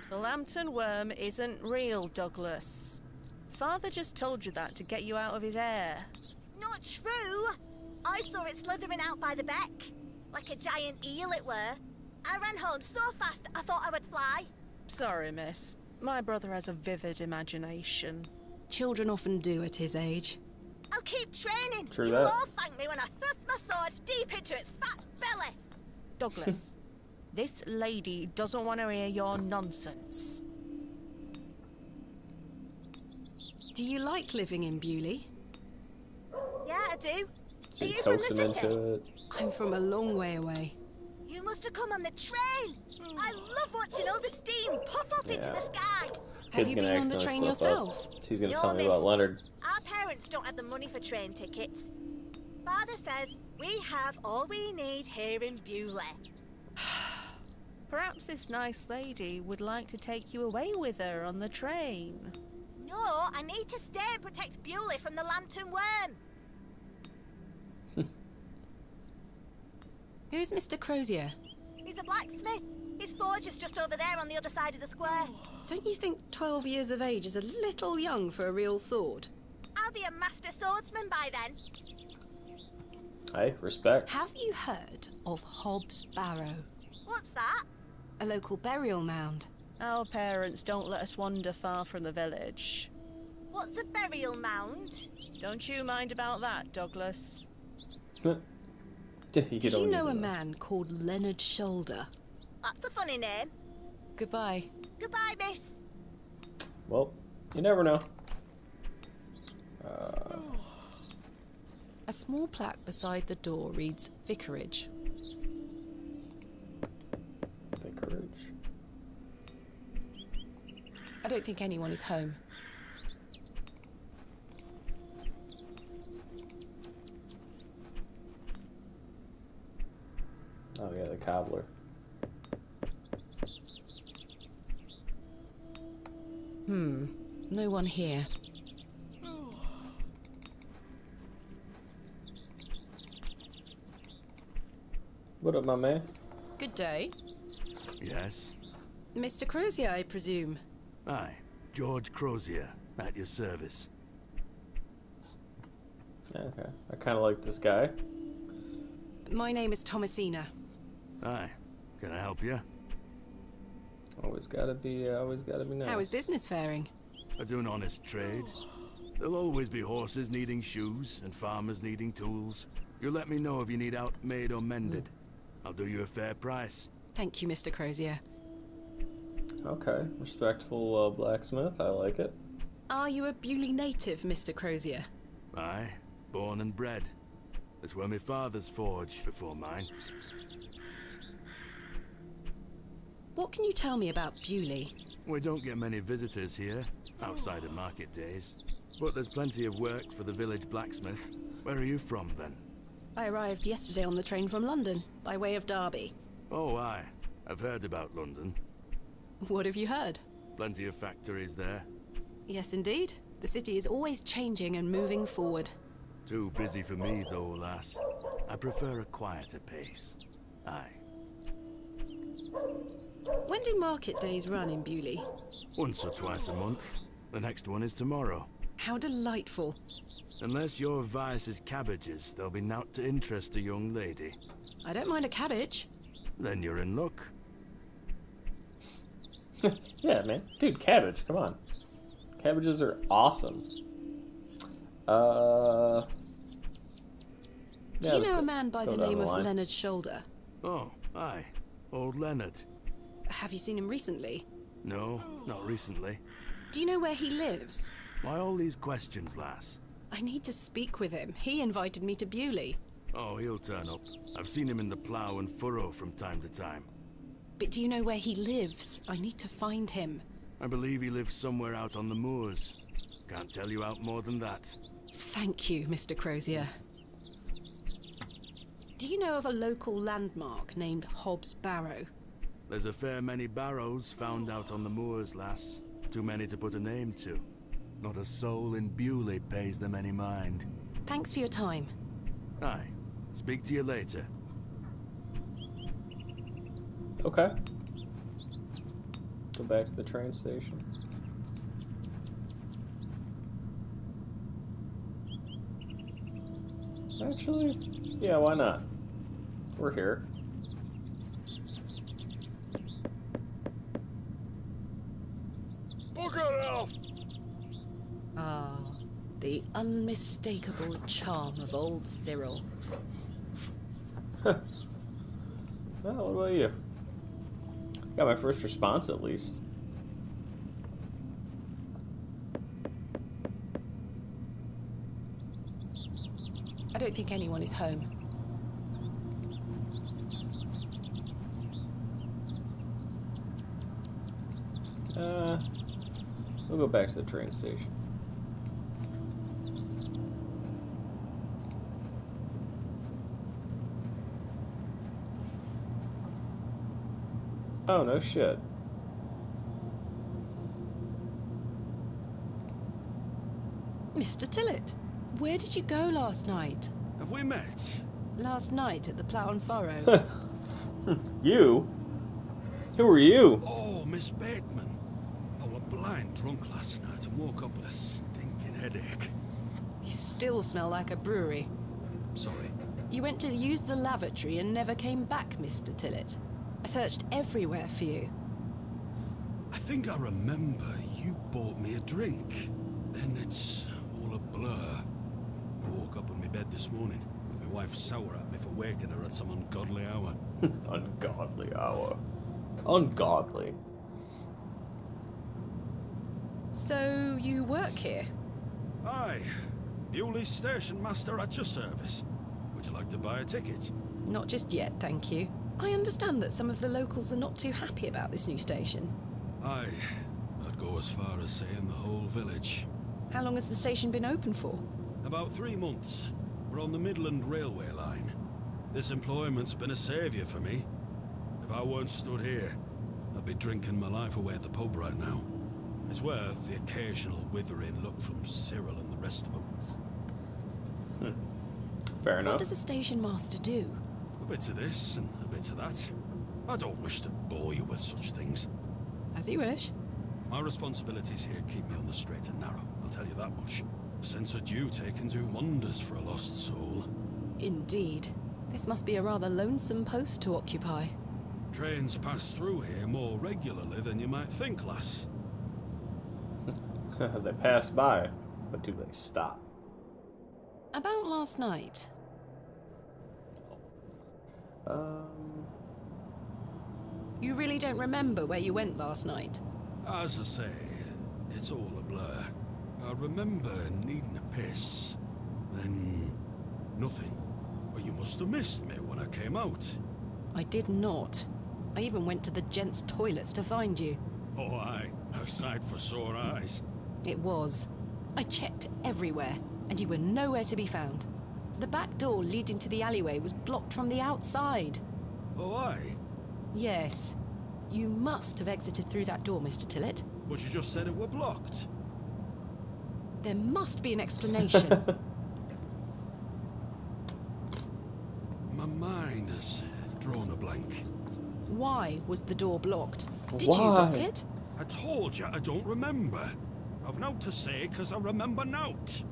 The lantern worm isn't real, Douglas. Father just told you that to get you out of his hair. Not true. I saw it slithering out by the beck. Like a giant eel it were. I ran home so fast I thought I would fly. Sorry, miss. My brother has a vivid imagination. Children often do at his age. I'll keep training. True You'll that. all thank me when I thrust my sword deep into its fat belly. Douglas, this lady doesn't want to hear your nonsense. Do you like living in Bewley? Yeah, I do. So Are he you from coax the him city? into it. I'm from a long way away. You must have come on the train. I love watching all the steam puff up into Yeah. the sky. Have Kid's you gonna been on the accidentally train slip yourself? up. He's gonna No, tell me about miss. Leonard. Our parents don't have the money for train tickets. Father says we have all we need here in Bewley. Perhaps this nice lady would like to take you away with her on the train. No, I need to stay and protect Bewley from the lantern worm. Who's Mr. Crozier? He's a blacksmith. His forge is just over there on the other side of the square. Don't you think 12 years of age is a little young for a real sword? I'll be a master swordsman by then. Hey, respect. Have you heard of Hobs Barrow? What's that? A local burial mound. Our parents don't let us wander far from the village. What's a burial mound? Don't you mind about that, Douglas? Do you know a man called Leonard Shoulder? That's a funny name. Goodbye. Goodbye, miss. Well, you never know. A small plaque beside the door reads Vicarage. Vicarage. I don't think anyone is home. Oh yeah, the cobbler. No one here. What up, my man? Good day. Yes? Mr. Crozier, I presume. Aye, George Crozier, at your service. Okay, I kind of like this guy. My name is Thomasina. Aye, can I help you? Always gotta be nice. How is business faring? I do an honest trade. There'll always be horses needing shoes and farmers needing tools. You let me know if you need out made or mended. I'll do you a fair price. Thank you, Mr. Crozier. Okay, respectful blacksmith. I like it. Are you a Bewley native, Mr. Crozier? Aye, born and bred. That's where my father's forge before mine. What can you tell me about Bewley? We don't get many visitors here, outside of market days. But there's plenty of work for the village blacksmith. Where are you from, then? I arrived yesterday on the train from London, by way of Derby. Oh, aye. I've heard about London. What have you heard? Plenty of factories there. Yes, indeed. The city is always changing and moving forward. Too busy for me, though, lass. I prefer a quieter pace. Aye. When do market days run in Bewley? Once or twice a month. The next one is tomorrow. How delightful. Unless your vice is cabbages, there'll be naught to interest a young lady. I don't mind a cabbage. Then you're in luck. Yeah, man. Dude, cabbage, come on. Cabbages are awesome. Do you know a man by the name of Leonard Shoulder? Oh, aye. Old Leonard. Have you seen him recently? No, not recently. Do you know where he lives? Why all these questions, lass? I need to speak with him. He invited me to Bewley. Oh, he'll turn up. I've seen him in the plough and furrow from time to time. But do you know where he lives? I need to find him. I believe he lives somewhere out on the moors. Can't tell you out more than that. Thank you, Mr. Crozier. Do you know of a local landmark named Hobs Barrow? There's a fair many barrows found out on the moors, lass. Too many to put a name to. Not a soul in Bewley pays them any mind. Thanks for your time. Aye. Speak to you later. Okay. Go back to the train station. Actually, yeah, why not? We're here. Bugger off! Ah, the unmistakable charm of old Cyril. Well, what about you? Got my first response at least. I don't think anyone is home. We'll go back to the train station. Oh, no shit. Mr. Tillett, where did you go last night? Have we met? Last night at the Plough and Furrow. You? Who are you? Oh, Miss Bateman. I were blind drunk last night and woke up with a stinking headache. You still smell like a brewery. Sorry. You went to use the lavatory and never came back, Mr. Tillett. I searched everywhere for you. I think I remember you bought me a drink. Then it's all a blur. I woke up in my bed this morning with my wife sour at me for waking her at some ungodly hour. Ungodly hour. Ungodly. So, you work here? Aye. Bewley Station Master at your service. Would you like to buy a ticket? Not just yet, thank you. I understand that some of the locals are not too happy about this new station. Aye. I'd go as far as saying the whole village. How long has the station been open for? About 3 months. We're on the Midland Railway line. This employment's been a saviour for me. If I weren't stood here, I'd be drinking my life away at the pub right now. It's worth the occasional withering look from Cyril and the rest of them. Fair enough. What does a station master do? A bit of this and a bit of that. I don't wish to bore you with such things. As you wish. My responsibilities here keep me on the straight and narrow, I'll tell you that much. A sense of duty can do wonders for a lost soul. Indeed. This must be a rather lonesome post to occupy. Trains pass through here more regularly than you might think, lass. They pass by, but do they stop? About last night. You really don't remember where you went last night? As I say, it's all a blur. I remember needing a piss. Then nothing. Well, you must have missed me when I came out. I did not. I even went to the gents' toilets to find you. Oh, aye. A sight for sore eyes. It was. I checked everywhere, and you were nowhere to be found. The back door leading to the alleyway was blocked from the outside. Oh, aye. Yes. You must have exited through that door, Mr. Tillett. But you just said it were blocked. There must be an explanation. My mind has drawn a blank. Why was the door blocked? Did Why? you block it? I told you I don't remember. I've naught to say 'cause I remember naught.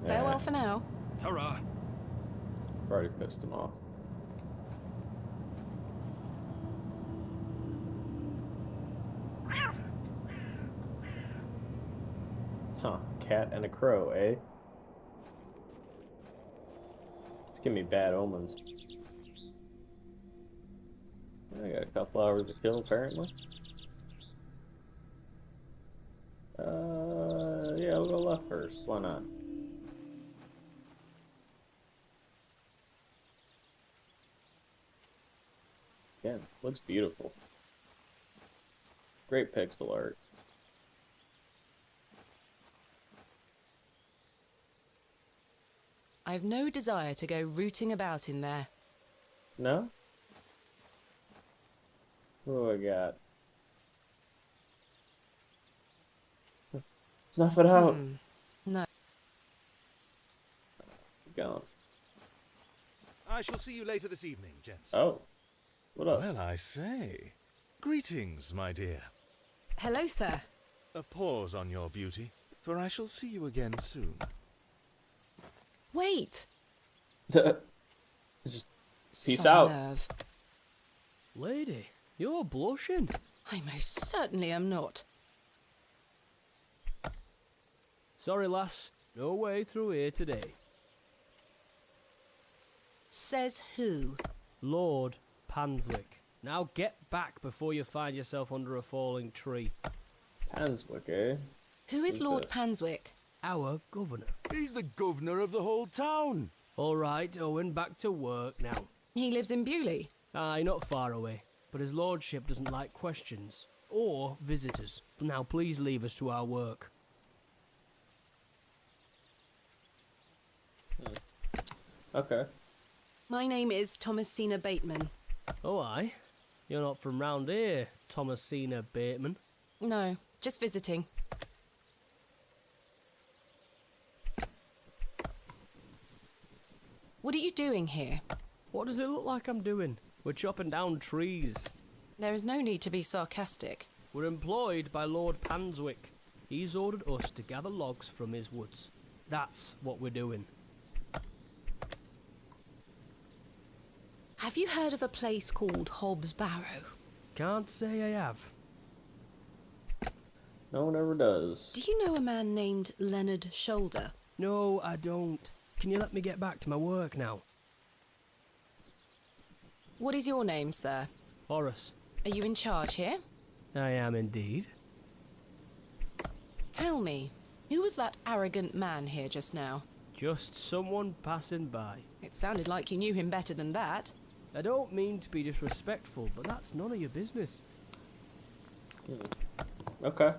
Farewell for now. Ta-ra. I've already pissed him off. Huh, cat and a crow, eh? It's giving me bad omens. I got a couple hours to kill, apparently. Yeah, we'll go left first. Why not? Again, looks beautiful. Great pixel art. I've no desire to go rooting about in there. No? What do I got? Snuff it out. No. Gone. I shall see you later this evening, gents. Oh. What up? Well, I say. Greetings, my dear. Hello, sir. A pause on your beauty, for I shall see you again soon. Wait. Just peace Some out. nerve. Lady, you're blushing. I most certainly am not. Sorry, lass. No way through here today. Says who? Lord Panswick. Now get back before you find yourself under a falling tree. Panswick, eh? Who is Who's Lord this? Panswick? Our governor. He's the governor of the whole town. All right, Owen, back to work now. He lives in Bewley. Aye, not far away. But his lordship doesn't like questions. Or visitors. Now please leave us to our work. Okay. My name is Thomasina Bateman. Oh, aye. You're not from round here, Thomasina Bateman. No, just visiting. What are you doing here? What does it look like I'm doing? We're chopping down trees. There is no need to be sarcastic. We're employed by Lord Panswick. He's ordered us to gather logs from his woods. That's what we're doing. Have you heard of a place called Hobs Barrow? Can't say I have. No one ever does. Do you know a man named Leonard Shoulder? No, I don't. Can you let me get back to my work now? What is your name, sir? Horace. Are you in charge here? I am indeed. Tell me, who was that arrogant man here just now? Just someone passing by. It sounded like you knew him better than that. I don't mean to be disrespectful, but that's none of your business. Okay.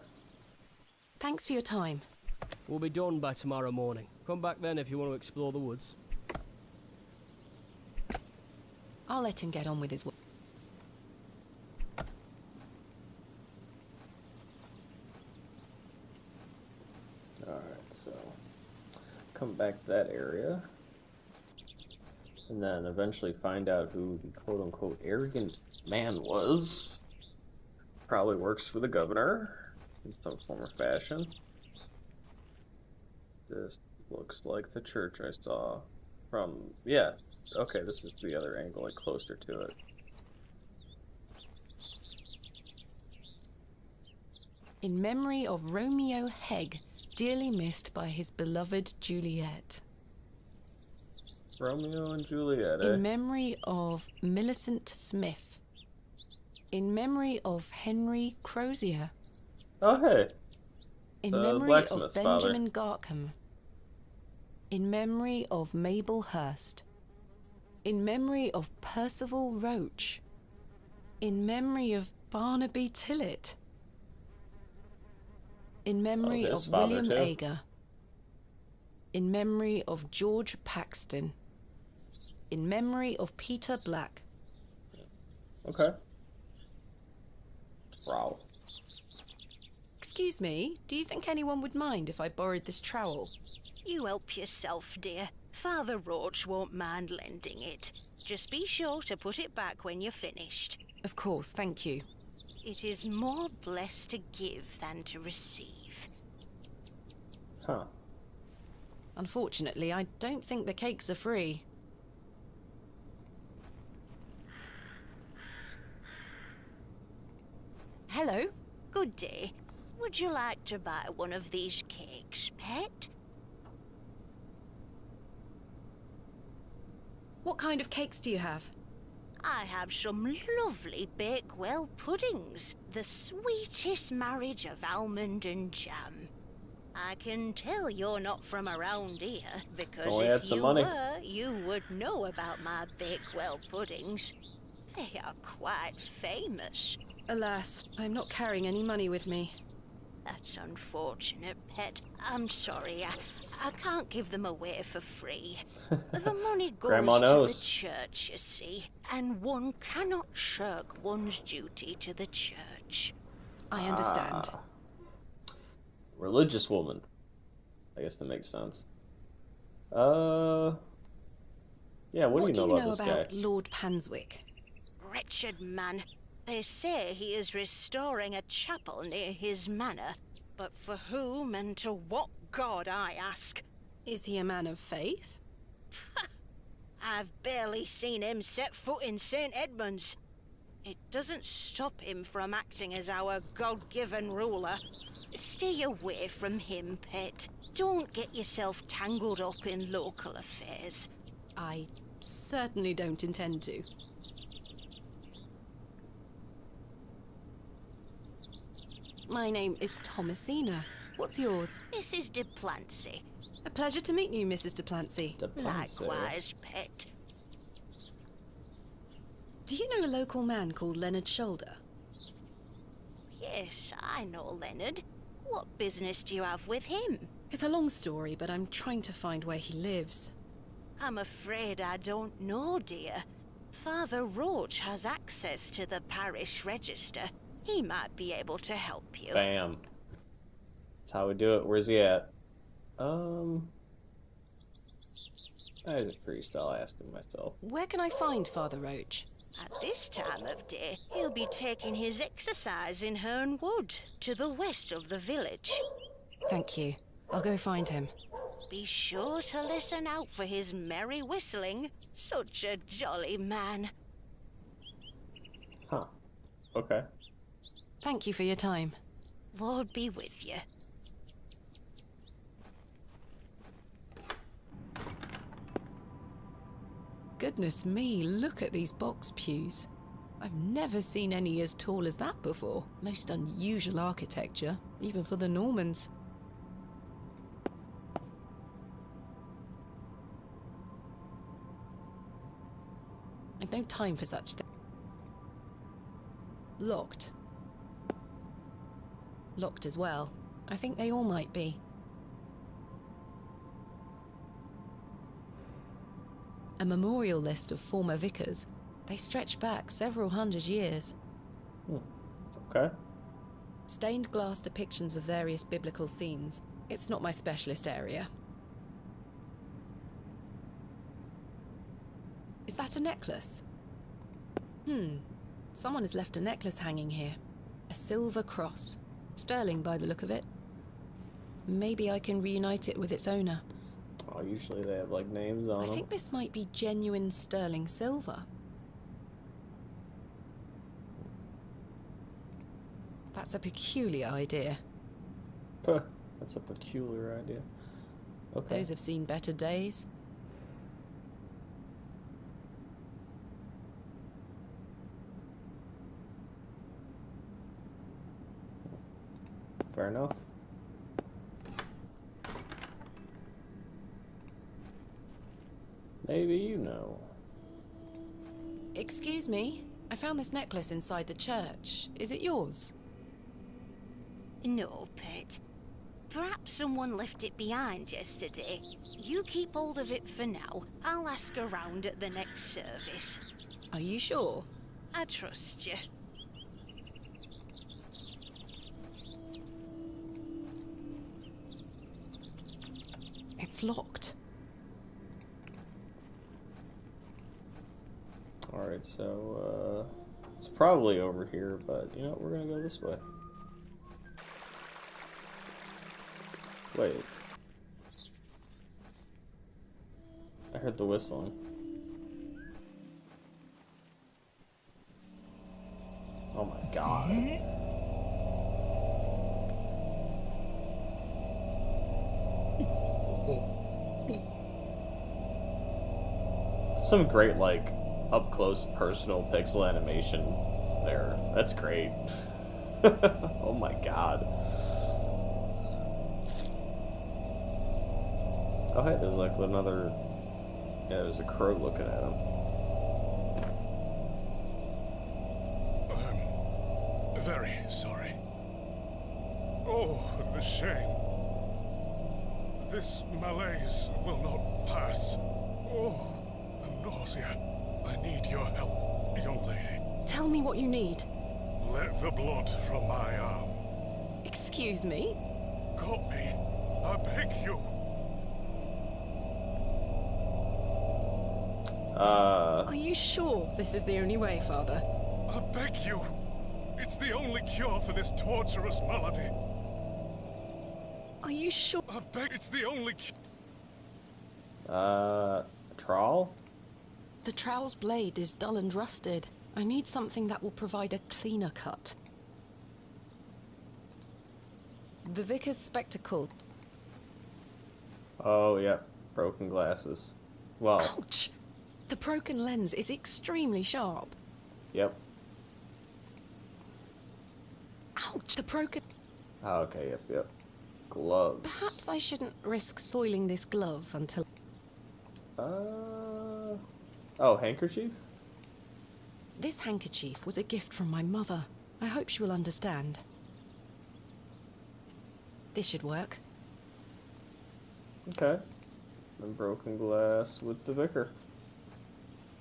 Thanks for your time. We'll be done by tomorrow morning. Come back then if you want to explore the woods. I'll let him get on with his work. Alright, so come back to that area. And then eventually find out who the quote-unquote arrogant man was. Probably works for the governor in some form or fashion. This looks like the church I saw from... Yeah, okay, this is the other angle, like closer to it. In memory of Romeo Hegg, dearly missed by his beloved Juliet. Romeo and Juliet, eh? In memory of Millicent Smith. In memory of Henry Crozier. Oh, hey. In The memory of blacksmith's father. Benjamin Garkham. In memory of Mabel Hurst. In memory of Percival Roach. In memory of Barnaby Tillett. In memory his of father, William too. Ager. In memory of George Paxton. In memory of Peter Black. Okay. Wow. Excuse me, do you think anyone would mind if I borrowed this trowel? You help yourself, dear. Father Roach won't mind lending it. Just be sure to put it back when you're finished. Of course, thank you. It is more blessed to give than to receive. Huh. Unfortunately, I don't think the cakes are free. Hello? Good day. Would you like to buy one of these cakes, pet? What kind of cakes do you have? I have some lovely Bakewell puddings. The sweetest marriage of almond and jam. I can tell you're not from around here, because Only had if some you money. were, you would know about my Bakewell puddings. They are quite famous. Alas, I'm not carrying any money with me. That's unfortunate, pet. I'm sorry. I can't give them away for free. The money goes Grandma to knows. the church, you see, and one cannot shirk one's duty to the church. I understand. Religious woman. I guess that makes sense. Yeah, what do you know about this guy? Lord Panswick? Wretched man. They say he is restoring a chapel near his manor. But for whom and to what god, I ask? Is he a man of faith? I've barely seen him set foot in St. Edmunds. It doesn't stop him from acting as our God-given ruler. Stay away from him, pet. Don't get yourself tangled up in local affairs. I certainly don't intend to. My name is Thomasina. What's yours? Mrs. de Plancy. A pleasure to meet you, Mrs. de Plancy. Likewise, pet. Do you know a local man called Leonard Shoulder? Yes, I know Leonard. What business do you have with him? It's a long story, but I'm trying to find where he lives. I'm afraid I don't know, dear. Father Roach has access to the parish register. He might be able to help you. Bam. That's how we do it. Where's he at? As a priest, I'll ask him myself. Where can I find Father Roach? At this time of day, he'll be taking his exercise in Herne Wood, to the west of the village. Thank you. I'll go find him. Be sure to listen out for his merry whistling. Such a jolly man. Huh. Okay. Thank you for your time. Lord be with you. Goodness me, look at these box pews. I've never seen any as tall as that before. Most unusual architecture, even for the Normans. I've no time for such things. Locked. Locked as well. I think they all might be. A memorial list of former vicars. They stretch back several hundred years. Okay. Stained glass depictions of various biblical scenes. It's not my specialist area. Is that a necklace? Someone has left a necklace hanging here. A silver cross. Sterling by the look of it. Maybe I can reunite it with its owner. Oh, usually they have, like, names on I them. think this might be genuine sterling silver. That's a peculiar idea. That's a peculiar idea. Okay. Those have seen better days. Fair enough. Maybe you know. Excuse me? I found this necklace inside the church. Is it yours? No, Pet. Perhaps someone left it behind yesterday. You keep hold of it for now. I'll ask around at the next service. Are you sure? I trust you. It's locked. Alright, so, it's probably over here, but, you know what, we're gonna go this way. Wait. I heard the whistling. Oh my god. Some great, like, up close personal pixel animation there. That's great. Oh my god. Oh hey, there's like another... Yeah, there's a crow looking at him. I'm very sorry. Oh, the shame. This malaise will not pass. Oh, the nausea. I need your help, young lady. Tell me what you need. Let the blood from my arm. Excuse me? Got me. I beg you. Are you sure this is the only way, Father? I beg you. It's the only cure for this torturous malady. Are you sure? I beg it's the only cure. Trawl? The trowel's blade is dull and rusted. I need something that will provide a cleaner cut. The vicar's spectacle. Oh, yeah. Broken glasses. Well, Ouch! The broken lens is extremely sharp. yep. Ouch! The broken... Oh, okay, yep. Gloves. Perhaps I shouldn't risk soiling this glove until... Oh, handkerchief? This handkerchief was a gift from my mother. I hope she will understand. This should work. Okay. And broken glass with the vicar.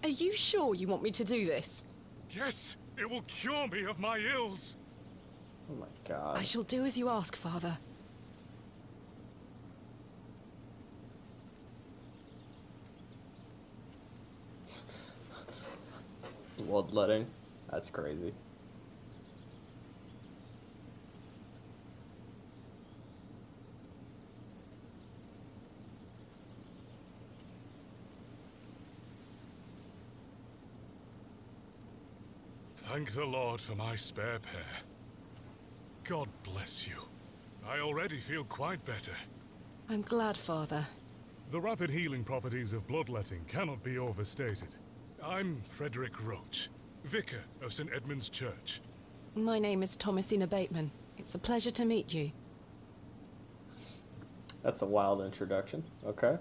Are you sure you want me to do this? Yes, it will cure me of my ills. Oh my god. I shall do as you ask, Father. Bloodletting. That's crazy. Thank the Lord for my spare pair. God bless you. I already feel quite better. I'm glad, Father. The rapid healing properties of bloodletting cannot be overstated. I'm Frederick Roach, vicar of St. Edmund's Church. My name is Thomasina Bateman. It's a pleasure to meet you. That's a wild introduction. Okay.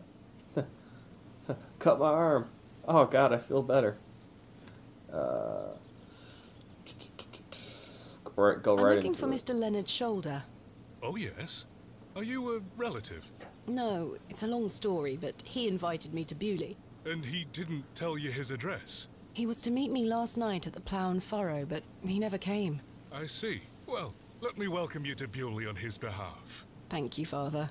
Cut my arm. Oh god, I feel better. Go I'm right looking into for it. Mr. Leonard Shoulder. Oh yes? Are you a relative? No, it's a long story, but he invited me to Bewley. And he didn't tell you his address? He was to meet me last night at the Plough and Furrow, but he never came. I see. Well, let me welcome you to Bewley on his behalf. Thank you, Father.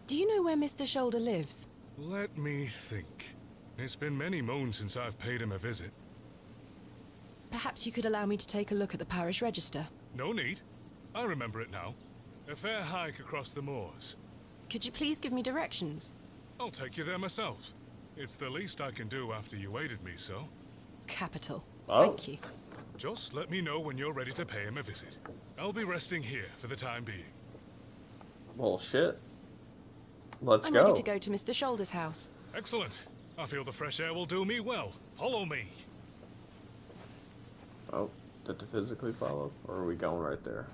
Do you know where Mr. Shoulder lives? Let me think. It's been many moons since I've paid him a visit. Perhaps you could allow me to take a look at the parish register. No need. I remember it now. A fair hike across the moors. Could you please give me directions? I'll take you there myself. It's the least I can do after you aided me so. Capital. Oh. Thank you. Just let me know when you're ready to pay him a visit. I'll be resting here for the time being. Well, shit. Let's I'm go. ready to go to Mr. Shoulder's house. Excellent. I feel the fresh air will do me well. Follow me. Oh, did to physically follow? Or are we going right there?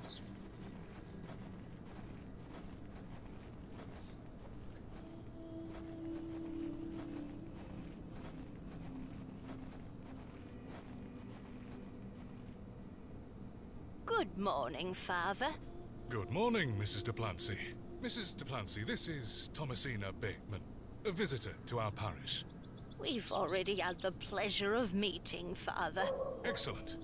Good morning, Father. Good morning, Mrs. Duplancy. Mrs. Duplancy, this is Thomasina Bateman, a visitor to our parish. We've already had the pleasure of meeting, Father. Excellent.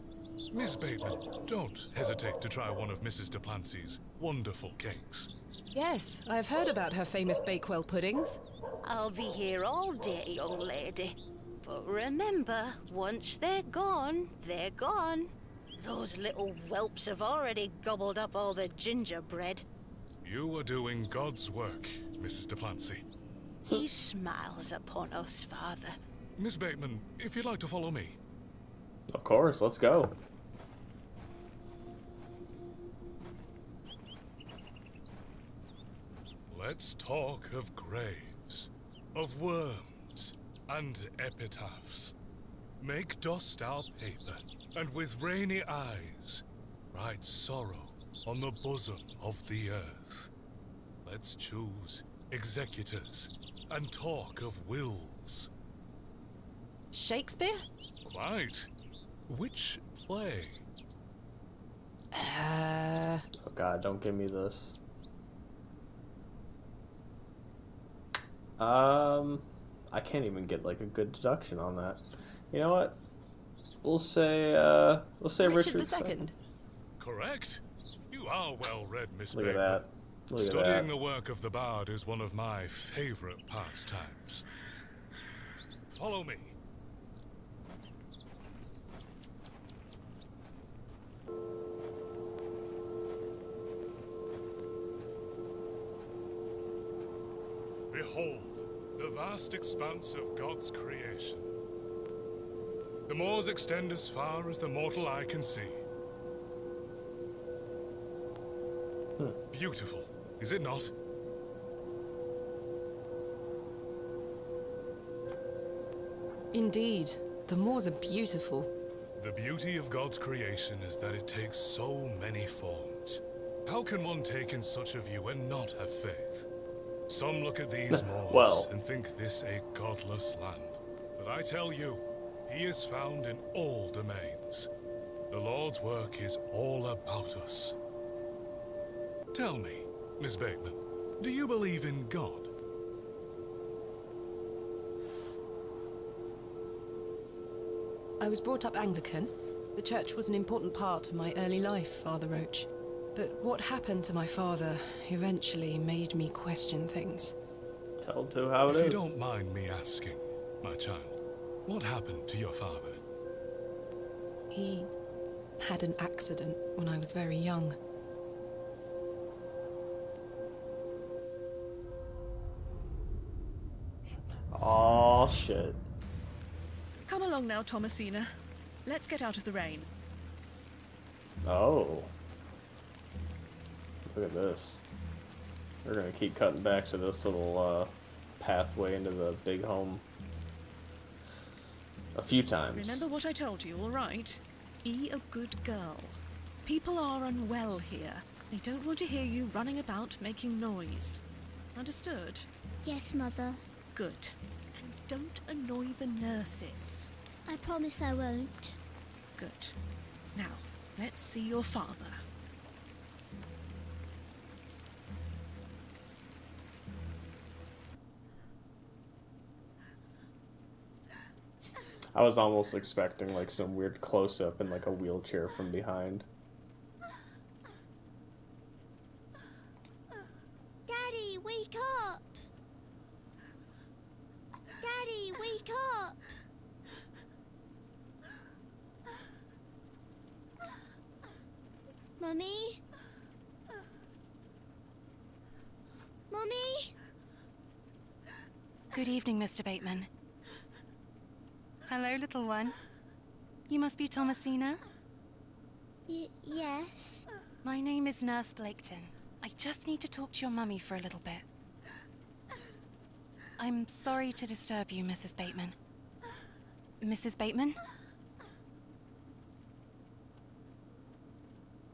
Miss Bateman, don't hesitate to try one of Mrs. Duplancy's wonderful cakes. Yes, I've heard about her famous Bakewell puddings. I'll be here all day, young lady. But remember, once they're gone, they're gone. Those little whelps have already gobbled up all the gingerbread. You are doing God's work, Mrs. Duplancy. He smiles upon us, Father. Miss Bateman, if you'd like to follow me. Of course, let's go. Let's talk of graves, of worms, and epitaphs. Make dust our paper, and with rainy eyes, write sorrow on the bosom of the earth. Let's choose executors, and talk of wills. Shakespeare? Quite. Which play? Oh god, don't give me this. I can't even get like a good deduction on that. You know what? We'll say Richard II. Correct. You are well read, Miss Look at Bateman. that. Look at Studying that. the work of the bard is one of my favorite pastimes. Follow me. Behold, the vast expanse of God's creation. The moors extend as far as the mortal eye can see. Beautiful, is it not? Indeed, the moors are beautiful. The beauty of God's creation is that it takes so many forms. How can one take in such a view and not have faith? Some look at these moors and think this a godless land. But I tell you, he is found in all domains. The Lord's work is all about us. Tell me, Miss Bateman, do you believe in God? I was brought up Anglican. The church was an important part of my early life, Father Roach. But what happened to my father eventually made me question things. Tell to how it is. If you don't mind me asking, my child, what happened to your father? He had an accident when I was very young. Oh shit. Come along now, Thomasina. Let's get out of the rain. Oh. Look at this. We're gonna keep cutting back to this little pathway into the big home a few times. Remember what I told you, all right? Be a good girl. People are unwell here. They don't want to hear you running about making noise. Understood? Yes, Mother. Good. And don't annoy the nurses. I promise I won't. Good. Now, let's see your father. I was almost expecting like some weird close-up in like a wheelchair from behind. Daddy, wake up! Daddy, wake up! Mummy? Mummy? Good evening, Mr. Bateman. Hello, little one. You must be Thomasina? Yes. My name is Nurse Blaketon. I just need to talk to your mummy for a little bit. I'm sorry to disturb you, Mrs. Bateman. Mrs. Bateman?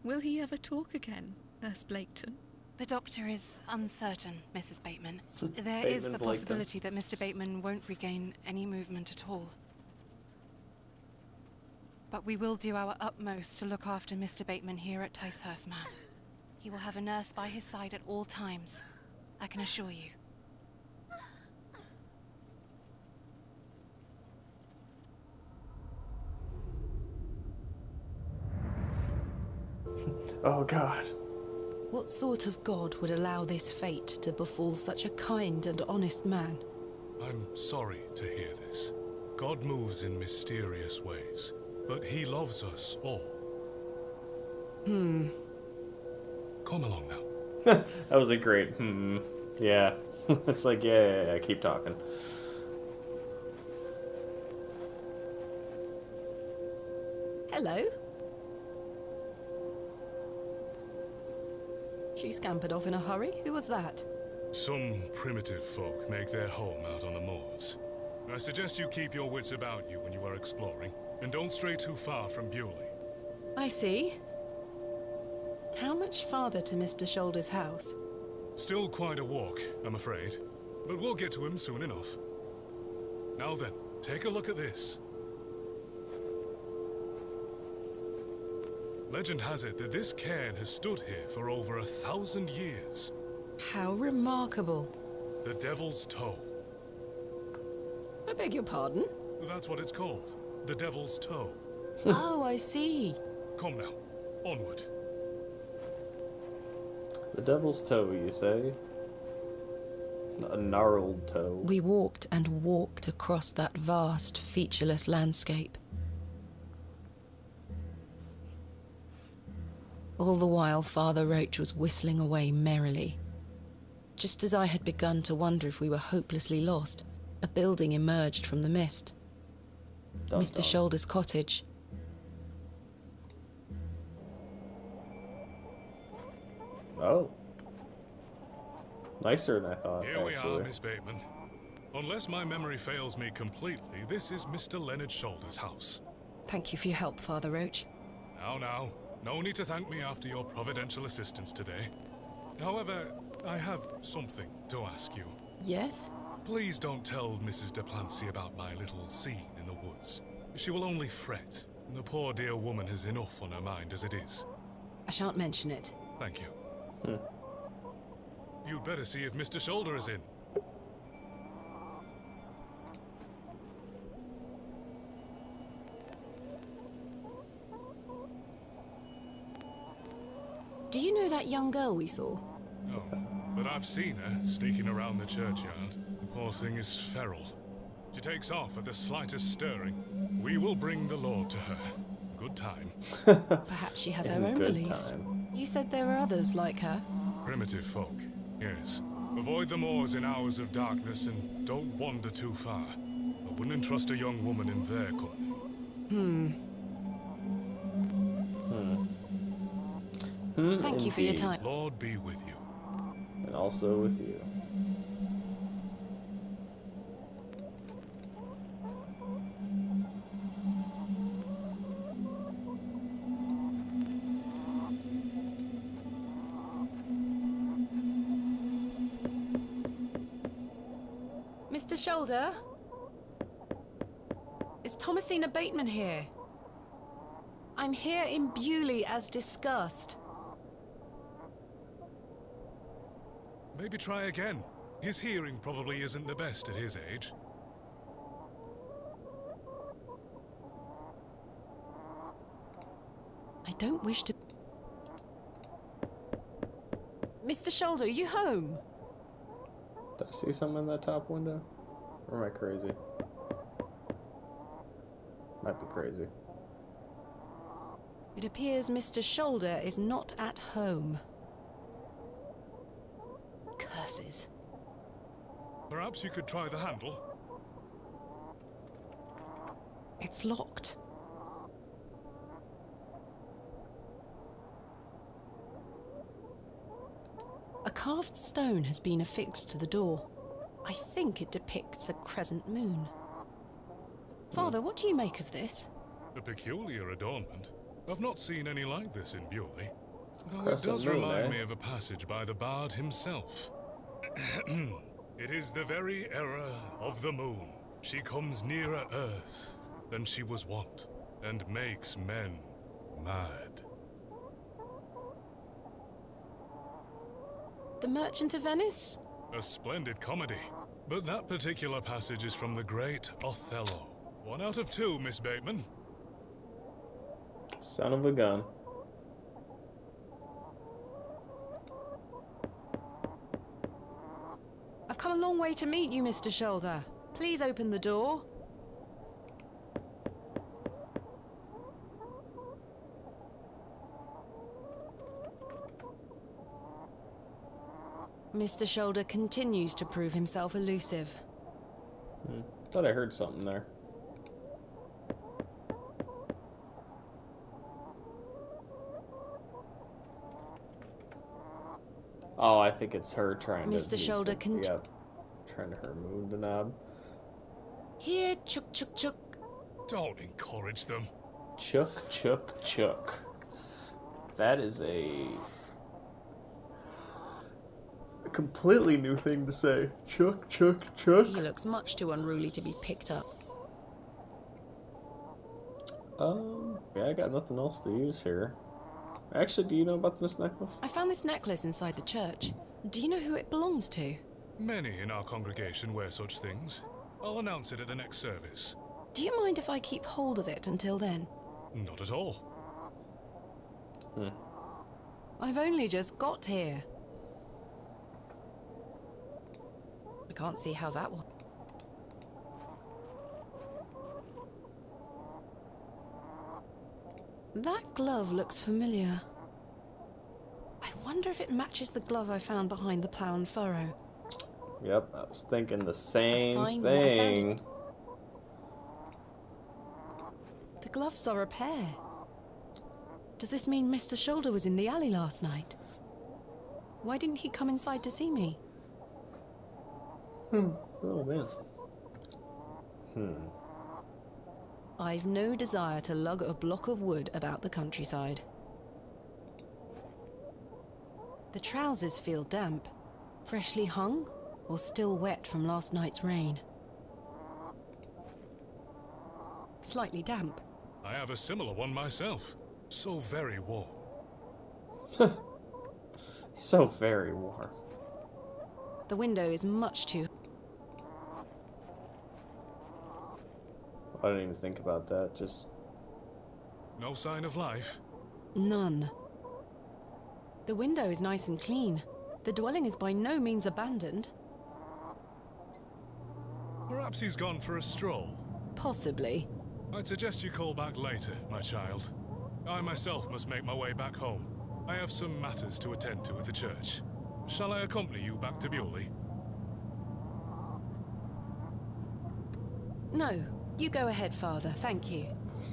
Will he ever talk again, Nurse Blaketon? The doctor is uncertain, Mrs. Bateman. There is the possibility that Mr. Bateman won't regain any movement at all. but we will do our utmost to look after Mr. Bateman here at Ticehurst Manor. He will have a nurse by his side at all times, I can assure you. Oh God. What sort of god would allow this fate to befall such a kind and honest man? I'm sorry to hear this. God moves in mysterious ways, but he loves us all. Come along now. That was a great Yeah. It's like, yeah, keep talking. Hello? She scampered off in a hurry. Who was that? Some primitive folk make their home out on the moors. I suggest you keep your wits about you when you are exploring, and don't stray too far from Bewley. I see. How much farther to Mr. Shoulder's house? Still quite a walk, I'm afraid, but we'll get to him soon enough. Now then, take a look at this. Legend has it that this cairn has stood here for over 1,000 years. How remarkable. The Devil's Toe. I beg your pardon? That's what it's called. The Devil's Toe. Oh, I see. Come now, onward. The Devil's Toe, you say? A gnarled toe. We walked and walked across that vast, featureless landscape. All the while, Father Roach was whistling away merrily. Just as I had begun to wonder if we were hopelessly lost, a building emerged from the mist. Dun, Mr. dun. Shoulder's cottage. Oh. Nicer than I thought, Here we actually. are, Miss Bateman. Unless my memory fails me completely, this is Mr. Leonard Shoulder's house. Thank you for your help, Father Roach. Now, no need to thank me after your providential assistance today. However, I have something to ask you. Yes? Please don't tell Mrs. Duplancy about my little scene in the woods. She will only fret. The poor dear woman has enough on her mind as it is. I shan't mention it. Thank you. You'd better see if Mr. Shoulder is in. Do you know that young girl we saw? No, but I've seen her sneaking around the churchyard. The poor thing is feral. She takes off at the slightest stirring. We will bring the Lord to her. Good time. Perhaps she has her own Good beliefs. time. You said there were others like her. Primitive folk, yes. Avoid the moors in hours of darkness and don't wander too far. I wouldn't entrust a young woman in their company. Thank you for your Indeed. time. Lord be with you. And also with you. Mr. Shoulder? Is Thomasina Bateman here? I'm here in Bewley as discussed. Maybe try again. His hearing probably isn't the best at his age. I don't wish to... Mr. Shoulder, are you home? Did I see someone in that top window? Or am I crazy? Might be crazy. It appears Mr. Shoulder is not at home. Curses. Perhaps you could try the handle. It's locked. A carved stone has been affixed to the door. I think it depicts a crescent moon. Father, what do you make of this? A peculiar adornment. I've not seen any like this in Bewley. Though it Crescent does moon, remind eh? me of a passage by the bard himself. It is the very era of the moon. She comes nearer earth than she was wont, and makes men mad. The Merchant of Venice? A splendid comedy. But that particular passage is from the great Othello. 1 out of 2, Miss Bateman. Son of a gun. I've come a long way to meet you, Mr. Shoulder. Please open the door. Mr. Shoulder continues to prove himself elusive. Thought I heard something there. Oh, I think it's her trying to... Mr. Shoulder Yep. Trying to remove the knob. Here, chuk chuk chuk. Don't encourage them. Chuk, chuk, chuk. That is a completely new thing to say. Chuk, chuk, chuk. He looks much too unruly to be picked up. Yeah, I got nothing else to use here. Actually, do you know about this necklace? I found this necklace inside the church. Do you know who it belongs to? Many in our congregation wear such things. I'll announce it at the next service. Do you mind if I keep hold of it until then? Not at all. I've only just got here. I can't see how that will... That glove looks familiar. I wonder if it matches the glove I found behind the plough and furrow. Yep, I was thinking the same Fine, thing. The gloves are a pair. Does this mean Mr. Shoulder was in the alley last night? Why didn't he come inside to see me? Oh, man. I've no desire to lug a block of wood about the countryside. The trousers feel damp. Freshly hung, or still wet from last night's rain? Slightly damp. I have a similar one myself. So very warm. So very warm. The window is much too... I didn't even think about that, just... No sign of life? None. The window is nice and clean. The dwelling is by no means abandoned. Perhaps he's gone for a stroll. Possibly. I'd suggest you call back later, my child. I myself must make my way back home. I have some matters to attend to at the church. Shall I accompany you back to Bewley? No, you go ahead, Father. Thank you.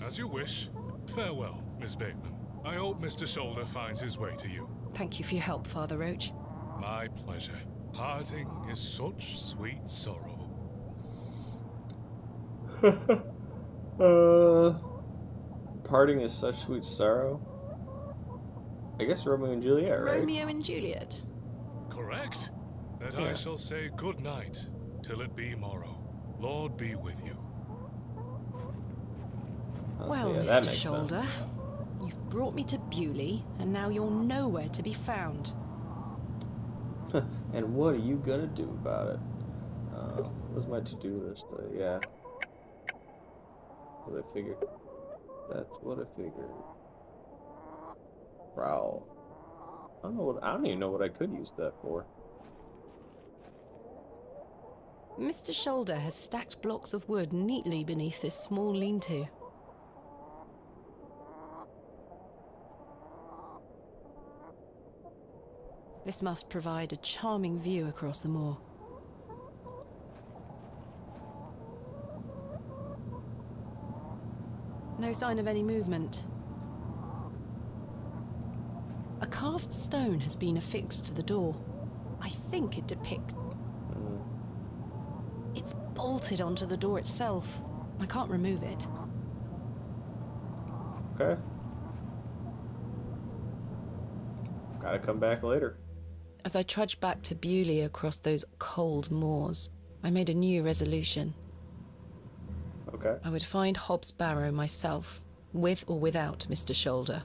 As you wish. Farewell, Miss Bateman. I hope Mr. Shoulder finds his way to you. Thank you for your help, Father Roach. My pleasure. Parting is such sweet sorrow. Parting is such sweet sorrow. I guess Romeo and Juliet, right? Romeo and Juliet. Correct. That I shall say good night till it be morrow. Lord be with you. Well, that Mr. makes Shoulder, sense. you've brought me to Bewley, and now you're nowhere to be found. And what are you gonna do about it? What's my to-do list? Yeah. What I figured. That's what I figured. Prowl. I don't even know what I could use that for. Mr. Shoulder has stacked blocks of wood neatly beneath this small lean-to. This must provide a charming view across the moor. No sign of any movement. A carved stone has been affixed to the door. I think it depicts... It's bolted onto the door itself. I can't remove it. Okay. Gotta come back later. As I trudged back to Bewley across those cold moors, I made a new resolution. Okay. I would find Hobs Barrow myself with or without Mr. Shoulder.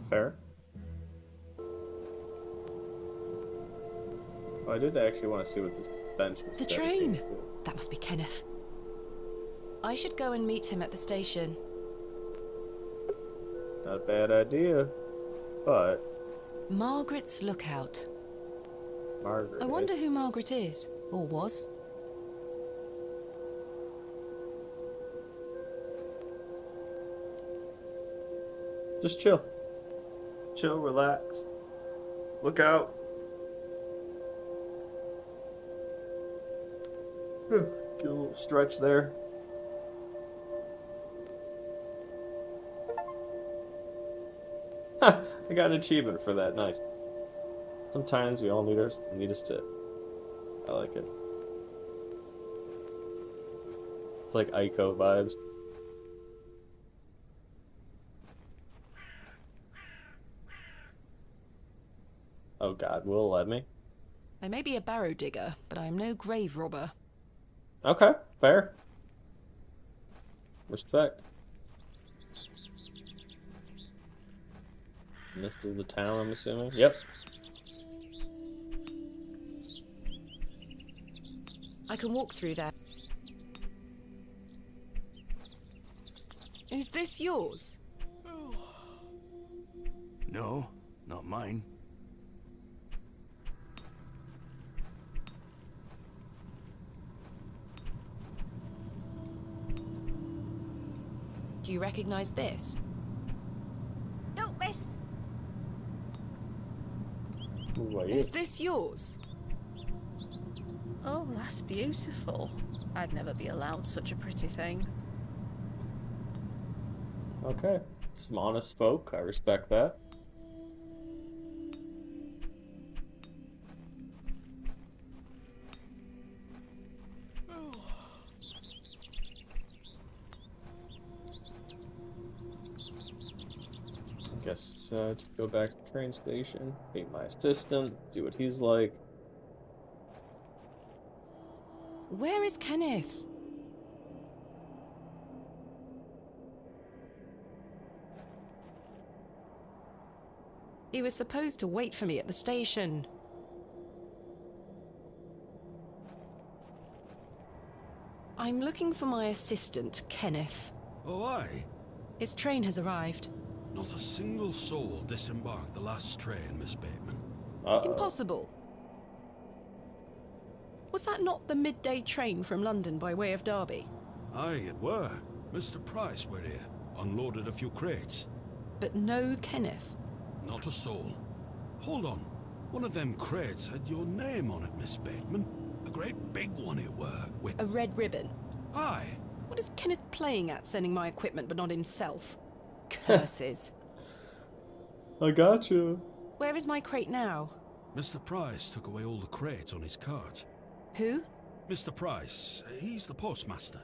Fair. Oh, I did actually want to see what this bench was. The dedicated train! to. That must be Kenneth. I should go and meet him at the station. Not a bad idea, but Margaret's Lookout. Margaret. I wonder who Margaret is, or was. Just chill. Chill, relax. Look out. Get a little stretch there. Ha! I got an achievement for that. Nice. Sometimes we all need a sit. I like it. It's like Ico vibes. Oh god, will it let me? I may be a barrow digger, but I am no grave robber. Okay, fair. Respect. And this is the town, I'm assuming? Yep. I can walk through there. Is this yours? No, not mine. Do you recognize this? Don't miss. Who are you? Is this yours? Oh, that's beautiful. I'd never be allowed such a pretty thing. Okay. Some honest folk, I respect that. I guess to go back to the train station, meet my assistant, see what he's like. Where is Kenneth? He was supposed to wait for me at the station. I'm looking for my assistant, Kenneth. Oh, aye? His train has arrived. Not a single soul disembarked the last train, Miss Bateman. Impossible. Was that not the midday train from London by way of Derby? Aye, it were. Mr. Price were here, unloaded a few crates. But no Kenneth. Not a soul. Hold on. One of them crates had your name on it, Miss Bateman. A great big one it were, with... A red ribbon. Aye. What is Kenneth playing at, sending my equipment but not himself? Curses. I got you. Where is my crate now? Mr. Price took away all the crates on his cart. Who? Mr. Price. He's the postmaster.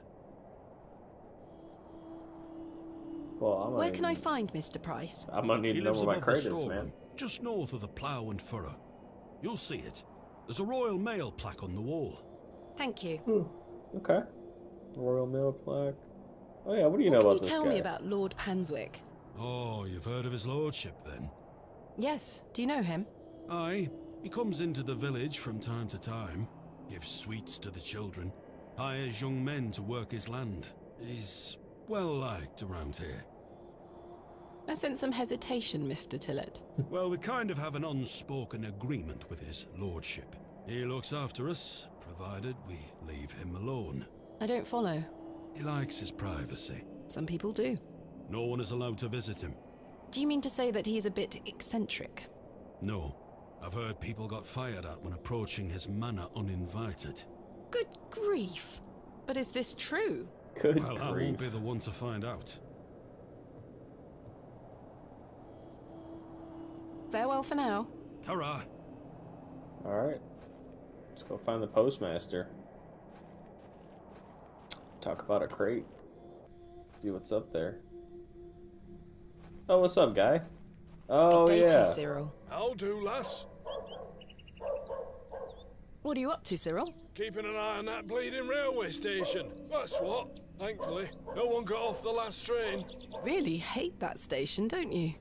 Well, Where can I find Mr. Price? I'm gonna need He to know lives where my above the crate is, storeroom, man. just north of the Plough and Furrow. You'll see it. There's a Royal Mail plaque on the wall. Thank you. Okay. Royal Mail plaque. Oh yeah, what do you know about this guy? Tell me about Lord Panswick. Oh, you've heard of his lordship, then? Yes. Do you know him? Aye. He comes into the village from time to time, gives sweets to the children, hires young men to work his land. He's well liked around here. I sense some hesitation, Mr. Tillett. Well, we kind of have an unspoken agreement with his lordship. He looks after us, provided we leave him alone. I don't follow. He likes his privacy. Some people do. No one is allowed to visit him. Do you mean to say that he's a bit eccentric? No. I've heard people got fired at when approaching his manor uninvited. Good grief. But is this true? Good well, I won't be the one to find out. Farewell for now. Ta-ra! Alright. Let's go find the postmaster. Talk about a crate. See what's up there. Oh, what's up, guy? Oh, Good day to yeah. you, Cyril. How do, lass? What are you up to, Cyril? Keeping an eye on that bleeding railway station. That's what. Thankfully, no one got off the last train. Really hate that station, don't you?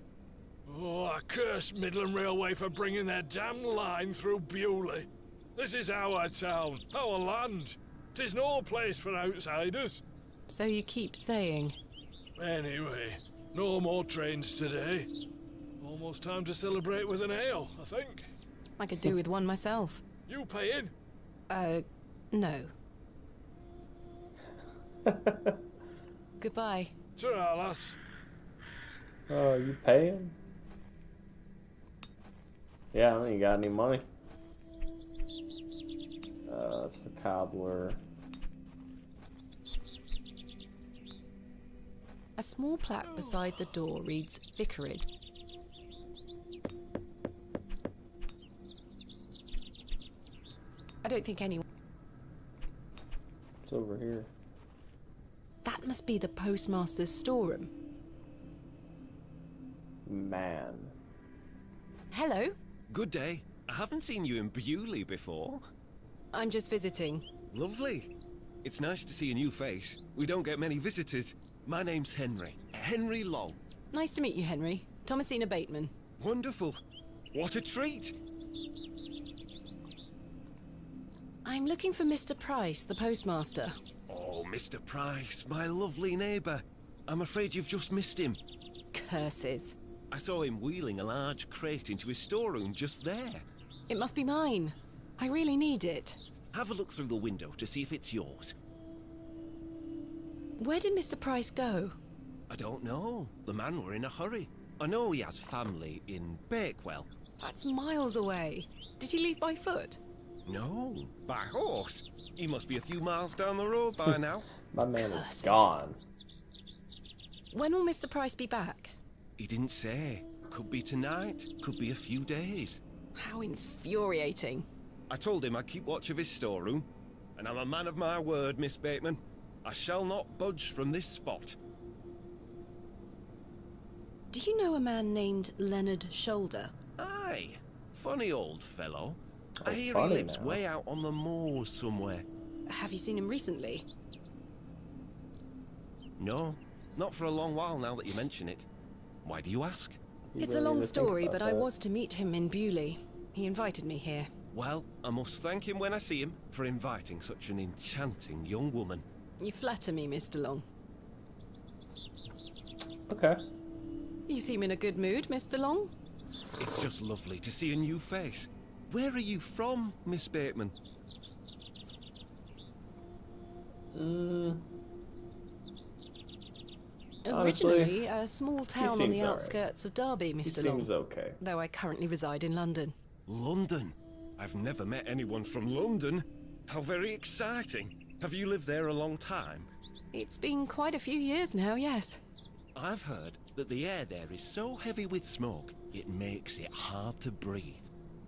Oh, I curse Midland Railway for bringing their damn line through Bewley. This is our town, our land. 'Tis no place for outsiders. So you keep saying. Anyway, no more trains today. Almost time to celebrate with an ale, I think. I could do with one myself. You paying? No. Goodbye. Ta-ra, lass. Oh, you paying? Yeah, I don't think you got any money. That's the cobbler. A small plaque beside the door reads Vicarage. I don't think anyone... It's over here. That must be the postmaster's storeroom. Man. Hello? Good day. I haven't seen you in Bewley before. I'm just visiting. Lovely. It's nice to see a new face. We don't get many visitors. My name's Henry. Henry Long. Nice to meet you, Henry. Thomasina Bateman. Wonderful. What a treat. I'm looking for Mr. Price, the postmaster. Oh, Mr. Price, my lovely neighbour. I'm afraid you've just missed him. Curses. I saw him wheeling a large crate into his storeroom just there. It must be mine. I really need it. Have a look through the window to see if it's yours. Where did Mr. Price go? I don't know. The man were in a hurry. I know he has family in Bakewell. That's miles away. Did he leave by foot? No, by horse. He must be a few miles down the road by now. My man is gone. When will Mr. Price be back? He didn't say. Could be tonight, could be a few days. How infuriating. I told him I'd keep watch of his storeroom, and I'm a man of my word, Miss Bateman. I shall not budge from this spot. Do you know a man named Leonard Shoulder? Aye, funny old fellow. Oh, I hear he funny lives now. way out on the moors somewhere. Have you seen him recently? No, not for a long while now that you mention it. Why do you ask? You It's a really long need to think story, about but I that. was to meet him in Bewley. He invited me here. Well, I must thank him when I see him for inviting such an enchanting young woman. You flatter me, Mr. Long. Okay. You seem in a good mood, Mr. Long. It's just lovely to see a new face. Where are you from, Miss Bateman? Honestly, Originally, a small town on seems the alright. outskirts of Derby, He Mr. Long. seems okay. Though I currently reside in London. London? I've never met anyone from London. How very exciting. Have you lived there a long time? It's been quite a few years now, yes. I've heard that the air there is so heavy with smoke, it makes it hard to breathe.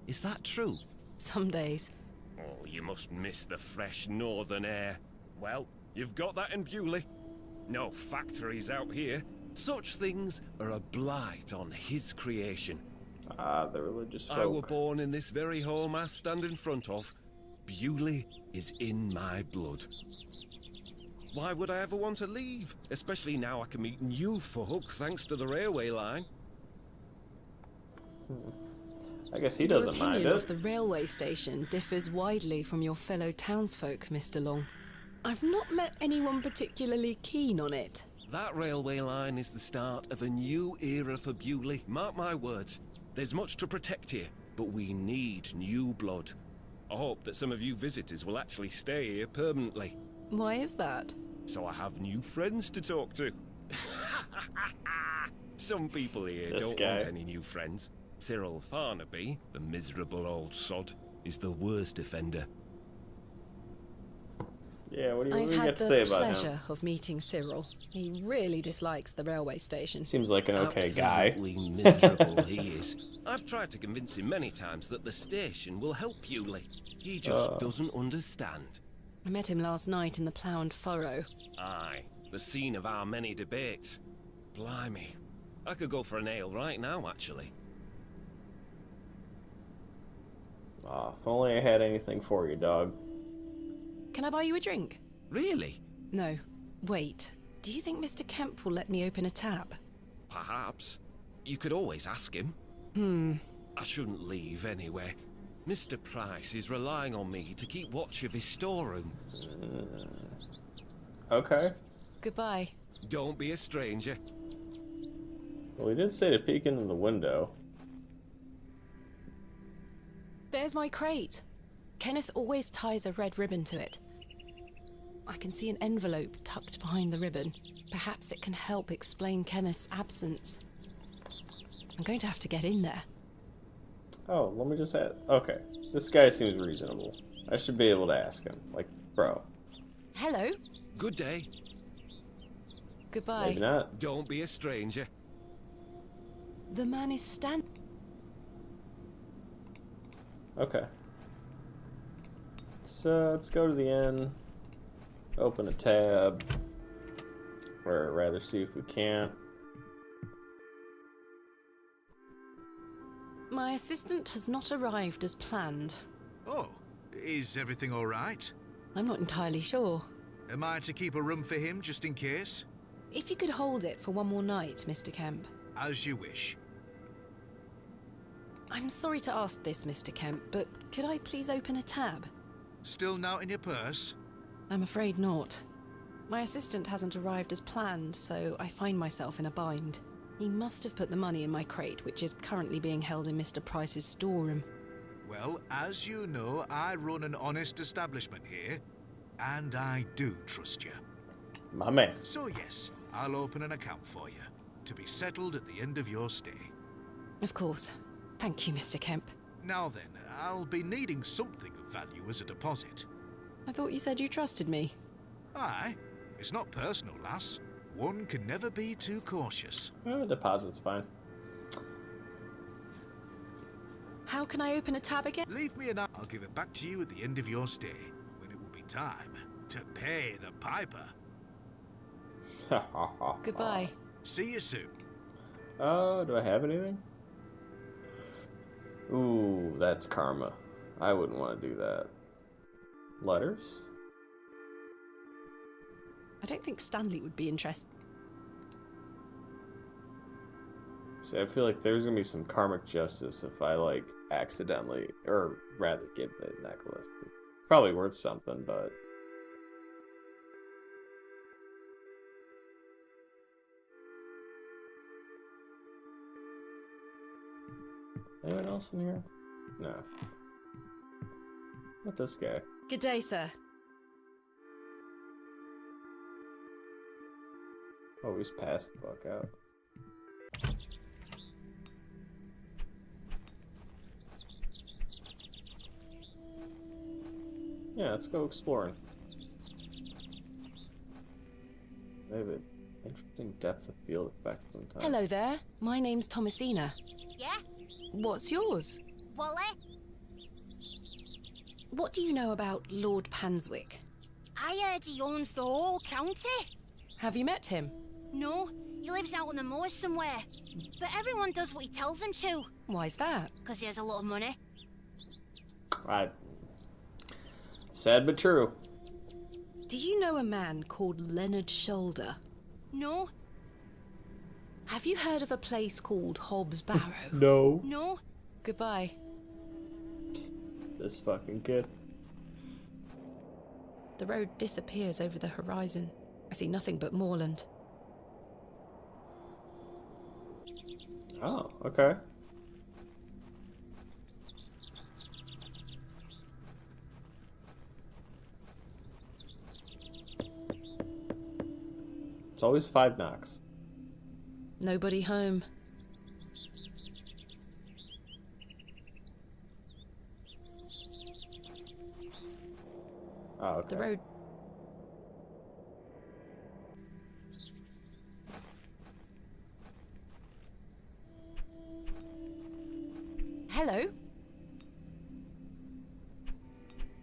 Is that true? Some days. Oh, you must miss the fresh northern air. Well, you've got that in Bewley. No factories out here. Such things are a blight on his creation. Ah, the religious folk. I were born in this very home I stand in front of. Bewley is in my blood. Why would I ever want to leave? Especially now I can meet new folk thanks to the railway line. I guess he Your doesn't mind opinion it. of the railway station differs widely from your fellow townsfolk, Mr. Long. I've not met anyone particularly keen on it. That railway line is the start of a new era for Bewley. Mark my words. There's much to protect here, but we need new blood. I hope that some of you visitors will actually stay here permanently. Why is that? So I have new friends to talk to. Some people here This don't want guy. any new friends. Cyril Farnaby, the miserable old sod, is the worst offender. Yeah, what do you I've got had to say the about him? pleasure of meeting Cyril. He really dislikes the railway station. Seems like an okay guy. Absolutely miserable he is. I've tried to convince him many times that the station will help Bewley. He just doesn't understand. I met him last night in the Plough and Furrow. Aye, the scene of our many debates. Blimey. I could go for an ale right now, actually. Ah, if only I had anything for you, dog. Can I buy you a drink? Really? No. Wait, do you think Mr. Kemp will let me open a tab? Perhaps. You could always ask him. I shouldn't leave anyway. Mr. Price is relying on me to keep watch of his storeroom. Okay. Goodbye. Don't be a stranger. Well, he did say to peek into the window. There's my crate. Kenneth always ties a red ribbon to it. I can see an envelope tucked behind the ribbon. Perhaps it can help explain Kenneth's absence. I'm going to have to get in there. Oh, let me just add. Okay, this guy seems reasonable. I should be able to ask him. Like, bro. Hello. Good day. Goodbye. Maybe not. Don't be a stranger. The man is standing. Okay. Let's go to the inn. Open a tab. Or rather, see if we can't. My assistant has not arrived as planned. Oh, is everything all right? I'm not entirely sure. Am I to keep a room for him just in case? If you could hold it for one more night, Mr. Kemp. As you wish. I'm sorry to ask this, Mr. Kemp, but could I please open a tab? Still not in your purse? I'm afraid not. My assistant hasn't arrived as planned, so I find myself in a bind. He must have put the money in my crate, which is currently being held in Mr. Price's storeroom. Well, as you know, I run an honest establishment here, and I do trust you. My man. So yes, I'll open an account for you, to be settled at the end of your stay. Of course. Thank you, Mr. Kemp. Now then, I'll be needing something of value as a deposit. I thought you said you trusted me. Aye, it's not personal, lass. One can never be too cautious. Deposit's fine. How can I open a tab again? Leave me and I'll give it back to you at the end of your stay, when it will be time to pay the piper. Goodbye. See you soon. Do I have anything? Ooh, that's karma. I wouldn't want to do that. Letters? I don't think Stanley would be interested. See, I feel like there's gonna be some karmic justice if I, like, accidentally, or rather give the necklace. It's probably worth something, but... Anyone else in here? No. Not this guy. Good day, sir. Oh, he's passed the fuck out. Yeah, let's go exploring. They have an interesting depth of field effect sometimes. Hello there. My name's Thomasina. Yeah? What's yours? Wally? What do you know about Lord Panswick? I heard he owns the whole county. Have you met him? No, he lives out on the moors somewhere. But everyone does what he tells them to. Why's that? Because he has a lot of money. Right. Sad but true. Do you know a man called Leonard Shoulder? No. Have you heard of a place called Hobs Barrow? No. No. Goodbye. This fucking kid. The road disappears over the horizon. I see nothing but moorland. Oh, okay. It's always 5 knocks. Nobody home. Oh, okay. The road. Hello?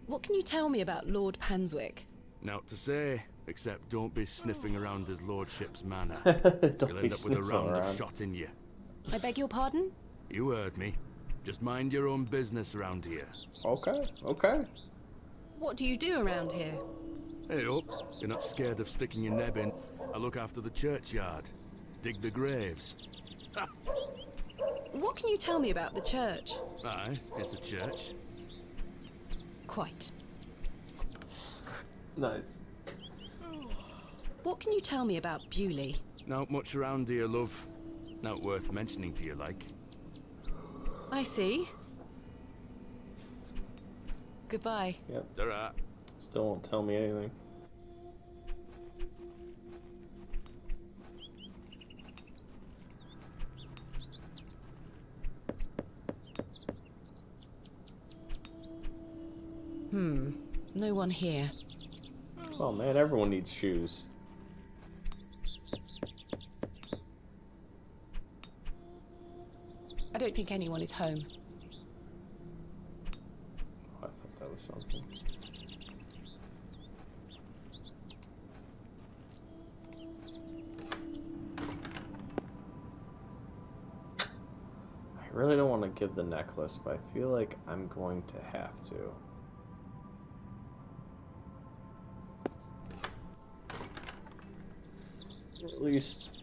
What can you tell me about Lord Panswick? Naught to say, except don't be sniffing around his lordship's manor. Don't You'll be end up with a sniffing round around. of shot in you. I beg your pardon? You heard me. Just mind your own business around here. Okay, okay. What do you do around here? Hey up, you're not scared of sticking your neb in. I look after the churchyard. Dig the graves. What can you tell me about the church? Aye, it's a church. Quite. Nice. What can you tell me about Bewley? Not much around here, love. Not worth mentioning to you, like. I see. Goodbye. Yep. Ta-ra. Still won't tell me anything. No one here. Oh man, everyone needs shoes. I don't think anyone is home. Oh, I thought that was something. I really don't want to give the necklace, but I feel like I'm going to have to. At least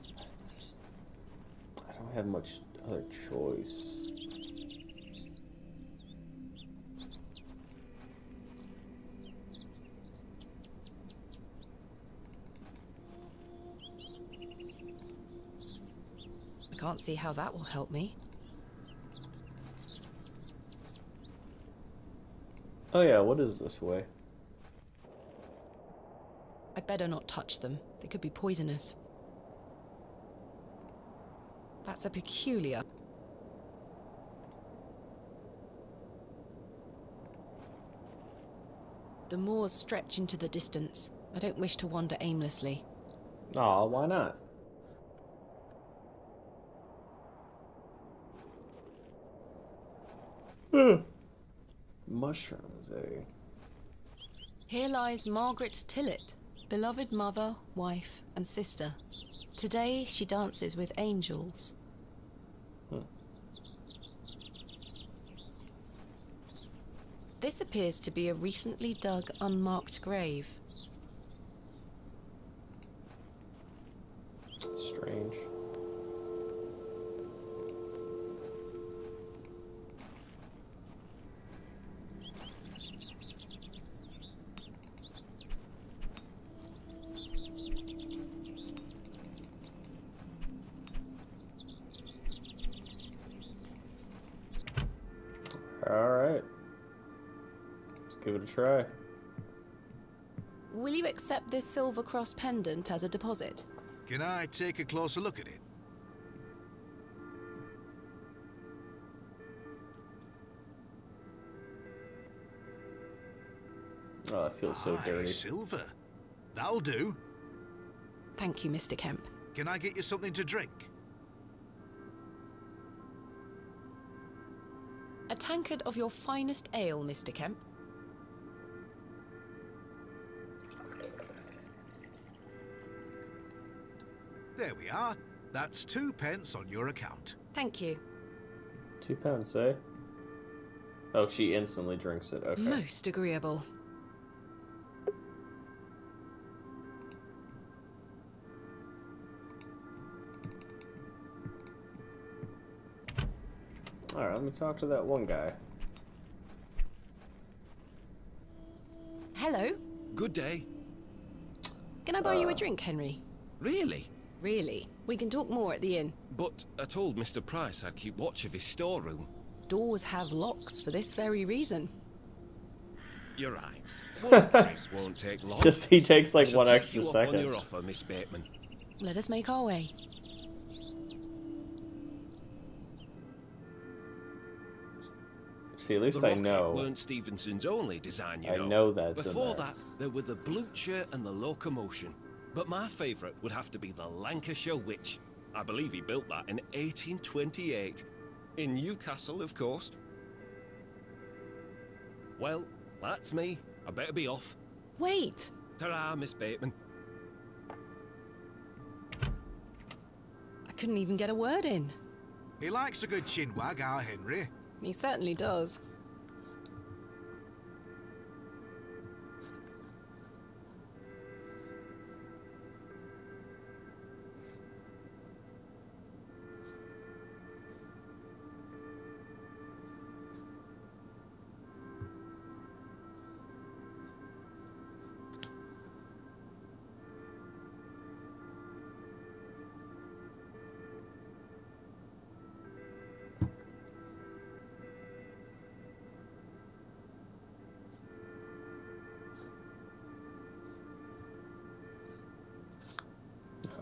I don't have much other choice. I can't see how that will help me. Oh yeah, what is this way? I'd better not touch them. They could be poisonous. That's a peculiar... The moors stretch into the distance. I don't wish to wander aimlessly. Aw, why not? Mushrooms, eh? Here lies Margaret Tillett, beloved mother, wife, and sister. Today she dances with angels. This appears to be a recently dug, unmarked grave. Strange. Alright. Let's give it a try. Will you accept this silver cross pendant as a deposit? Can I take a closer look at it? Oh, that feels so dirty. Silver. That'll do. Thank you, Mr. Kemp. Can I get you something to drink? A tankard of your finest ale, Mr. Kemp. There we are. That's 2 pence on your account. Thank you. 2 pence, eh? Oh, she instantly drinks it. Okay. Most agreeable. Alright, let me talk to that one guy. Hello. Good day. Can I buy you a drink, Henry? Really? Really? We can talk more at the inn. But I told Mr. Price I'd keep watch of his storeroom. Doors have locks for this very reason. You're right. One drink won't take long. Just he takes like I shall one take extra you up second. on your offer, Miss Bateman. Let us make our way. See, at least the I rocket know. weren't Stevenson's only design, you I know. know that's in Before there. that, there were the Blucher and the Locomotion. But my favourite would have to be the Lancashire Witch. I believe he built that in 1828. In Newcastle, of course. Well, that's me. I better be off. Wait! Ta-ra, Miss Bateman. I couldn't even get a word in. He likes a good chinwag, our Henry. He certainly does.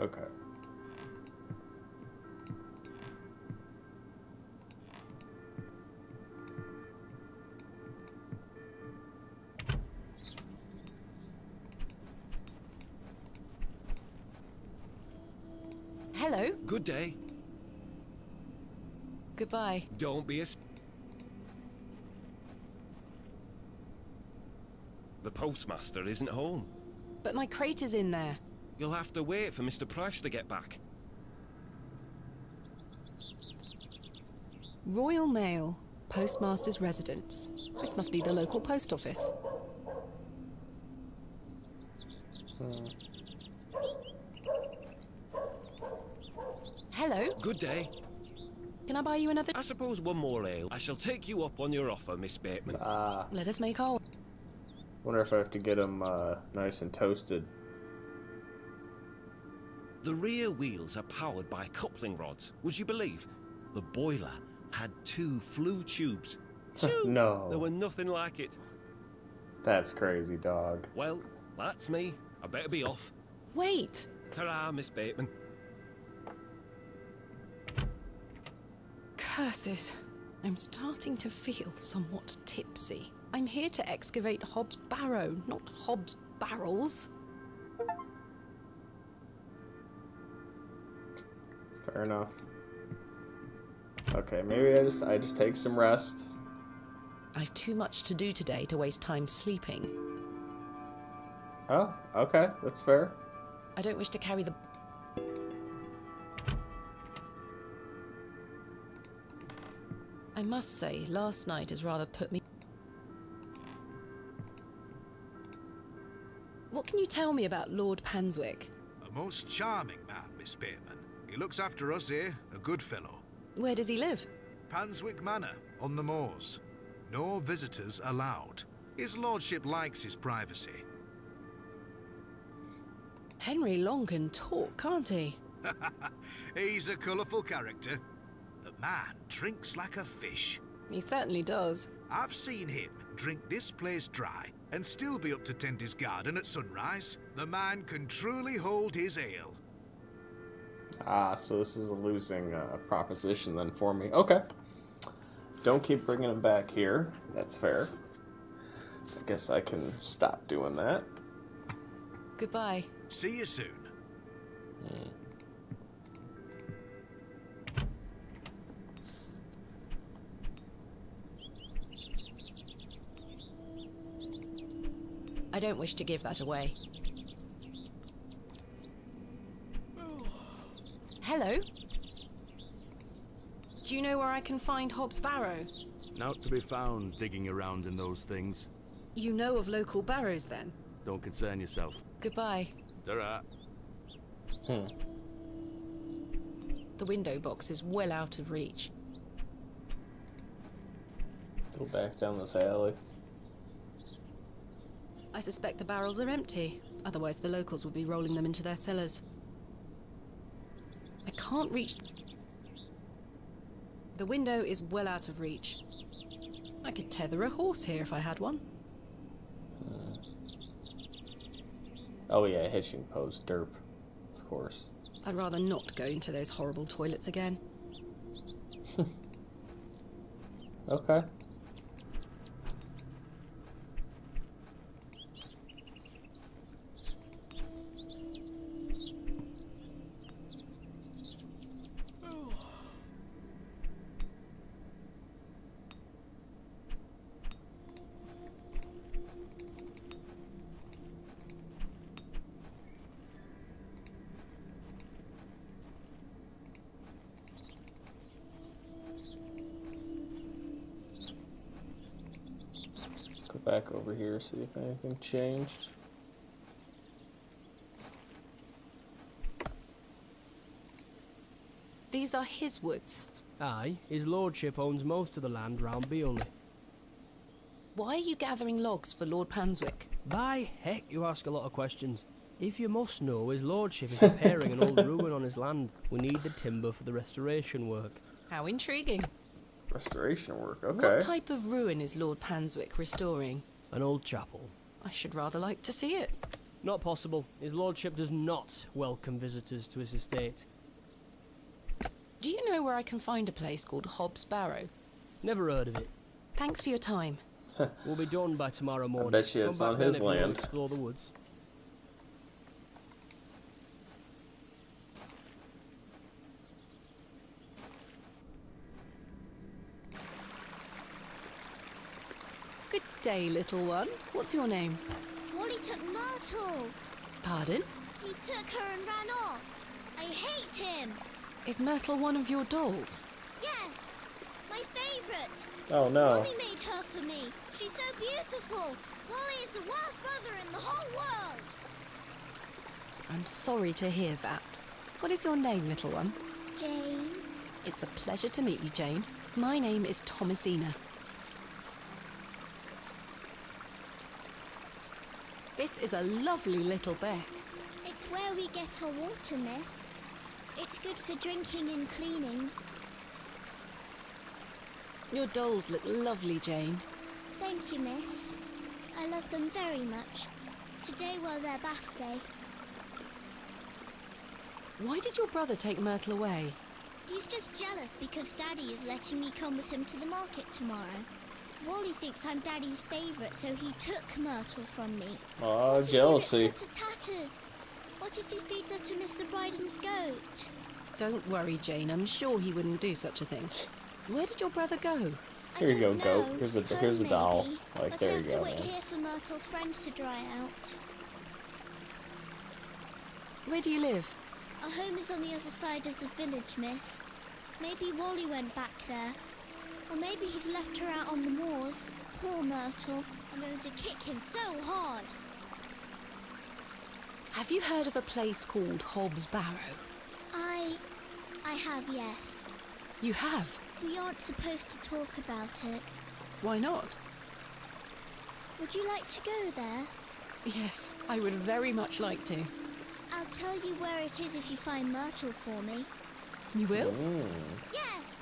Okay. Hello. Good day. Goodbye. Don't be a... The postmaster isn't home. But my crate is in there. You'll have to wait for Mr. Price to get back. Royal Mail, Postmaster's Residence. This must be the local post office. Hello. Good day. Can I buy you another? I suppose one more ale. I shall take you up on your offer, Miss Bateman. Let us make our... Wonder if I have to get them nice and toasted. The rear wheels are powered by coupling rods. Would you believe? The boiler had 2 flue tubes. 2? No. There were nothing like it. That's crazy, dog. Well, that's me. I better be off. Wait. Ta-ra, Miss Bateman. Curses. I'm starting to feel somewhat tipsy. I'm here to excavate Hobs' Barrow, not Hobs' barrels. Fair enough. Okay, maybe I just take some rest. I've too much to do today to waste time sleeping. Oh, okay, that's fair. I don't wish to carry the... I must say, last night has rather put me... What can you tell me about Lord Panswick? A most charming man, Miss Bateman. He looks after us here, a good fellow. Where does he live? Panswick Manor, on the moors. No visitors allowed. His lordship likes his privacy. Henry Long can talk, can't he? He's a colourful character. The man drinks like a fish. He certainly does. I've seen him drink this place dry and still be up to tend his garden at sunrise. The man can truly hold his ale. Ah, so this is a losing proposition then for me. Okay. Don't keep bringing it back here. That's fair. I guess I can stop doing that. Goodbye. See you soon. I don't wish to give that away. Hello? Do you know where I can find Hobs' Barrow? Not to be found digging around in those things. You know of local barrows, then? Don't concern yourself. Goodbye. Ta-ra. The window box is well out of reach. Go back down this alley. I suspect the barrels are empty. Otherwise, the locals would be rolling them into their cellars. I can't reach... The window is well out of reach. I could tether a horse here if I had one. Oh yeah, hitching post, derp. Of course. I'd rather not go into those horrible toilets again. Okay. Go back over here, see if anything changed. These are his woods. Aye, his lordship owns most of the land round Beowley. Why are you gathering logs for Lord Panswick? By heck, you ask a lot of questions. If you must know, his lordship is repairing an old ruin on his land. We need the timber for the restoration work. How intriguing. Restoration work, okay. What type of ruin is Lord Panswick restoring? An old chapel. I should rather like to see it. Not possible. His lordship does not welcome visitors to his estate. Do you know where I can find a place called Hobs Barrow? Never heard of it. Thanks for your time. We'll be done by tomorrow morning. bet you Come it's back on then his if you want to land. explore the woods. Good day, little one. What's your name? Wally took Myrtle. Pardon? He took her and ran off. I hate him. Is Myrtle one of your dolls? Yes, my favourite. Oh no. Mommy made her for me. She's so beautiful. Wally is the worst brother in the whole world. I'm sorry to hear that. What is your name, little one? Jane. It's a pleasure to meet you, Jane. My name is Thomasina. This is a lovely little beck. It's where we get our water, miss. It's good for drinking and cleaning. Your dolls look lovely, Jane. Thank you, miss. I love them very much. Today was their bath day. Why did your brother take Myrtle away? He's just jealous because Daddy is letting me come with him to the market tomorrow. Wally thinks I'm Daddy's favourite, so he took Myrtle from me. Oh, What jealousy. if he rips her to tatters? What if he feeds her to Mr. Bryden's goat? Don't worry, Jane. I'm sure he wouldn't do such a thing. Where did your brother go? Here you go, don't goat. know. Here's a doll. Maybe. Like, But there I you have to go, wait man. here for Myrtle's friends to dry out. Where do you live? Our home is on the other side of the village, miss. Maybe Wally went back there. Or maybe he's left her out on the moors. Poor Myrtle. I'm going to kick him so hard. Have you heard of a place called Hobs Barrow? I have, yes. You have? We aren't supposed to talk about it. Why not? Would you like to go there? Yes, I would very much like to. I'll tell you where it is if you find Myrtle for me. You will? Yes!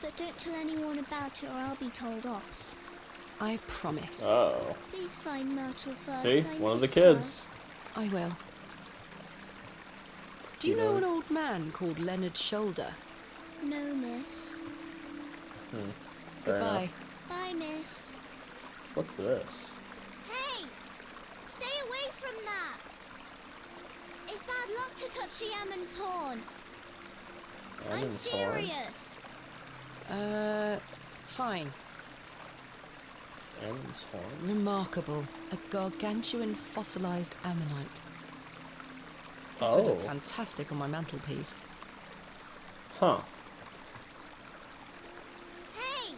But don't tell anyone about it or I'll be told off. I promise. Oh. Please find Myrtle first. See? I One of the miss kids. I will. Do you know an old man called Leonard Shoulder? her. No, miss. Fair Goodbye. enough. Bye, miss. What's this? Hey! Stay away from that! It's bad luck to touch the Ammon's horn. I'm Ammon's horn? serious. Fine. Ammon's horn? Remarkable. A gargantuan fossilized ammonite. This would look fantastic on my mantelpiece. Huh. Hey!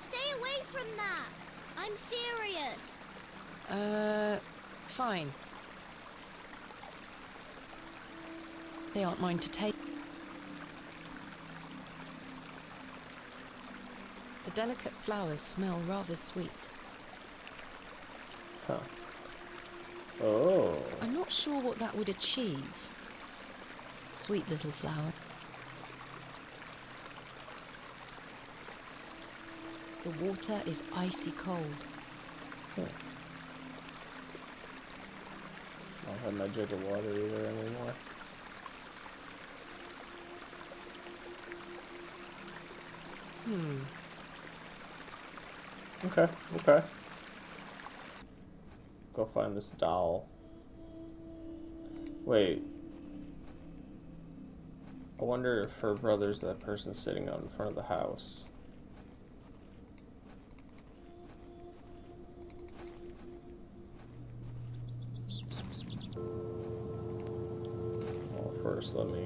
Stay away from that! I'm serious. Fine. They aren't mine to take. The delicate flowers smell rather sweet. Huh. Oh. I'm not sure what that would achieve. Sweet little flower. The water is icy cold. I don't have my jug of water either anymore. Okay, okay. Go find this doll. Wait. I wonder if her brother's that person sitting out in front of the house. Well, first let me...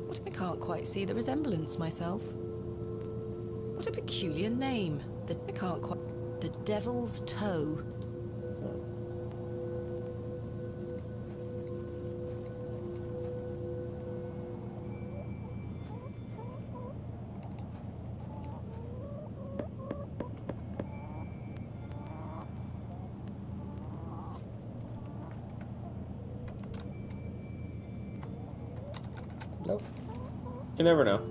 What? I can't quite see the resemblance myself. What a peculiar name. I can't quite... The Devil's Toe. Nope. You never know.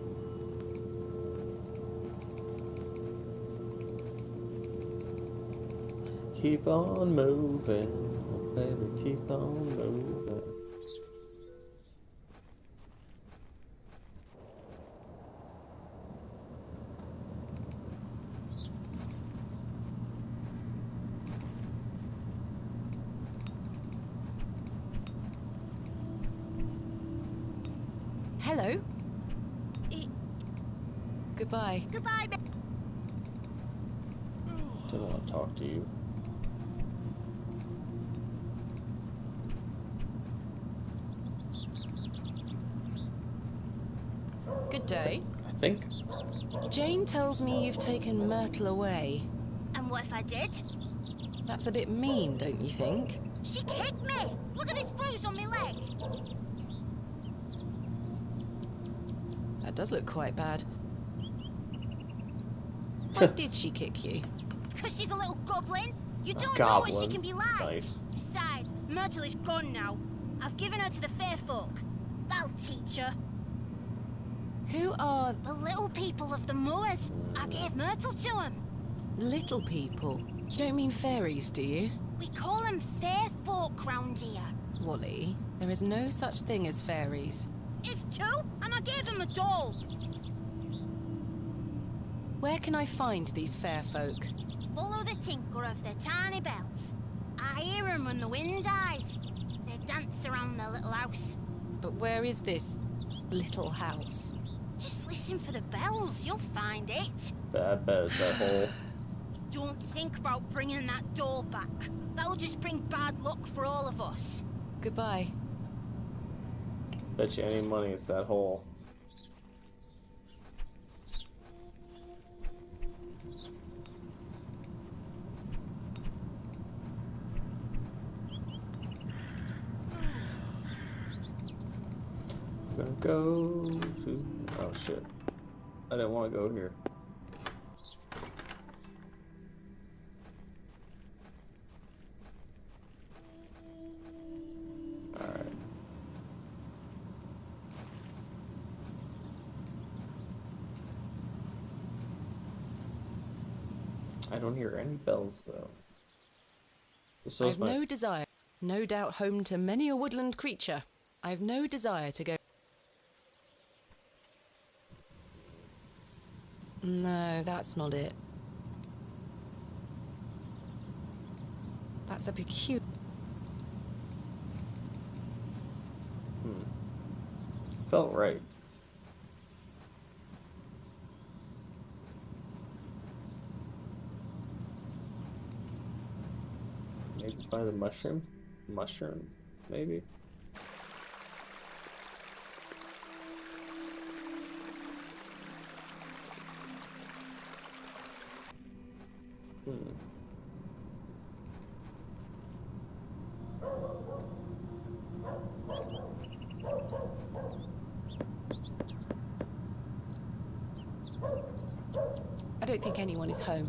keep on moving. Oh, baby, keep on moving. Hello. Goodbye. Goodbye, Don't want to talk to you. Good day. I think. Jane tells me you've taken Myrtle away. And what if I did? That's a bit mean, don't you think? She kicked me! Look at this bruise on my leg! That does look quite bad. Why did she kick you? Because she's a little goblin. You don't know Goblin. what she can be like. Nice. Besides, Myrtle is gone now. I've given her to the fair folk. That'll teach her. Who are The little people of the moors. I gave Myrtle to them. little people? You don't mean fairies, do you? We call them fair folk round here. Wally, there is no such thing as fairies. It's two, and I gave them a doll. Where can I find these fair folk? Follow the tinkle of their tiny bells. I hear them when the wind dies. They dance around their little house. But where is this little house? Just listen for the bells, you'll find it. I bet it's that hole. Don't think about bringing that door back. That'll just bring bad luck for all of us. Goodbye. Bet you any money it's that hole. Gonna go to... Oh shit. I didn't want to go here. Alright. I don't hear any bells though. So I've no desire. No doubt home to many a woodland creature. I've no desire to go. No, that's not it. That's a peculiar... Felt right. Maybe by the mushroom? Mushroom, maybe? I don't think anyone is home.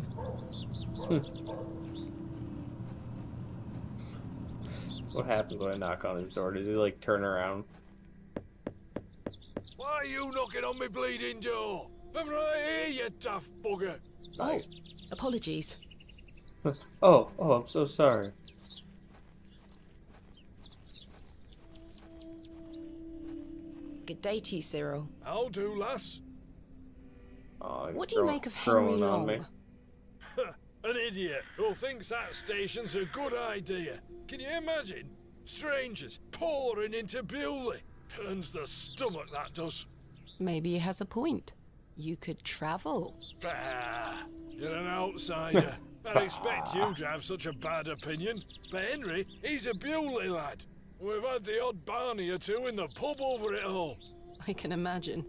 What happens when I knock on his door? Does he like turn around? Why are you knocking on me bleeding door? I'm right here, you tough bugger. Nice. Oh, apologies. Oh, I'm so sorry. Good day to you, Cyril. How do, lass? Oh, What do you make of Henry growing on me. Long? An idiot who thinks that station's a good idea. Can you imagine? Strangers pouring into Bewley. Turns the stomach, that does. Maybe he has a point. You could travel. Bah, you're an outsider. I'd expect you to have such a bad opinion. But Henry, he's a Bewley lad. We've had the odd Barney or two in the pub over it all. I can imagine.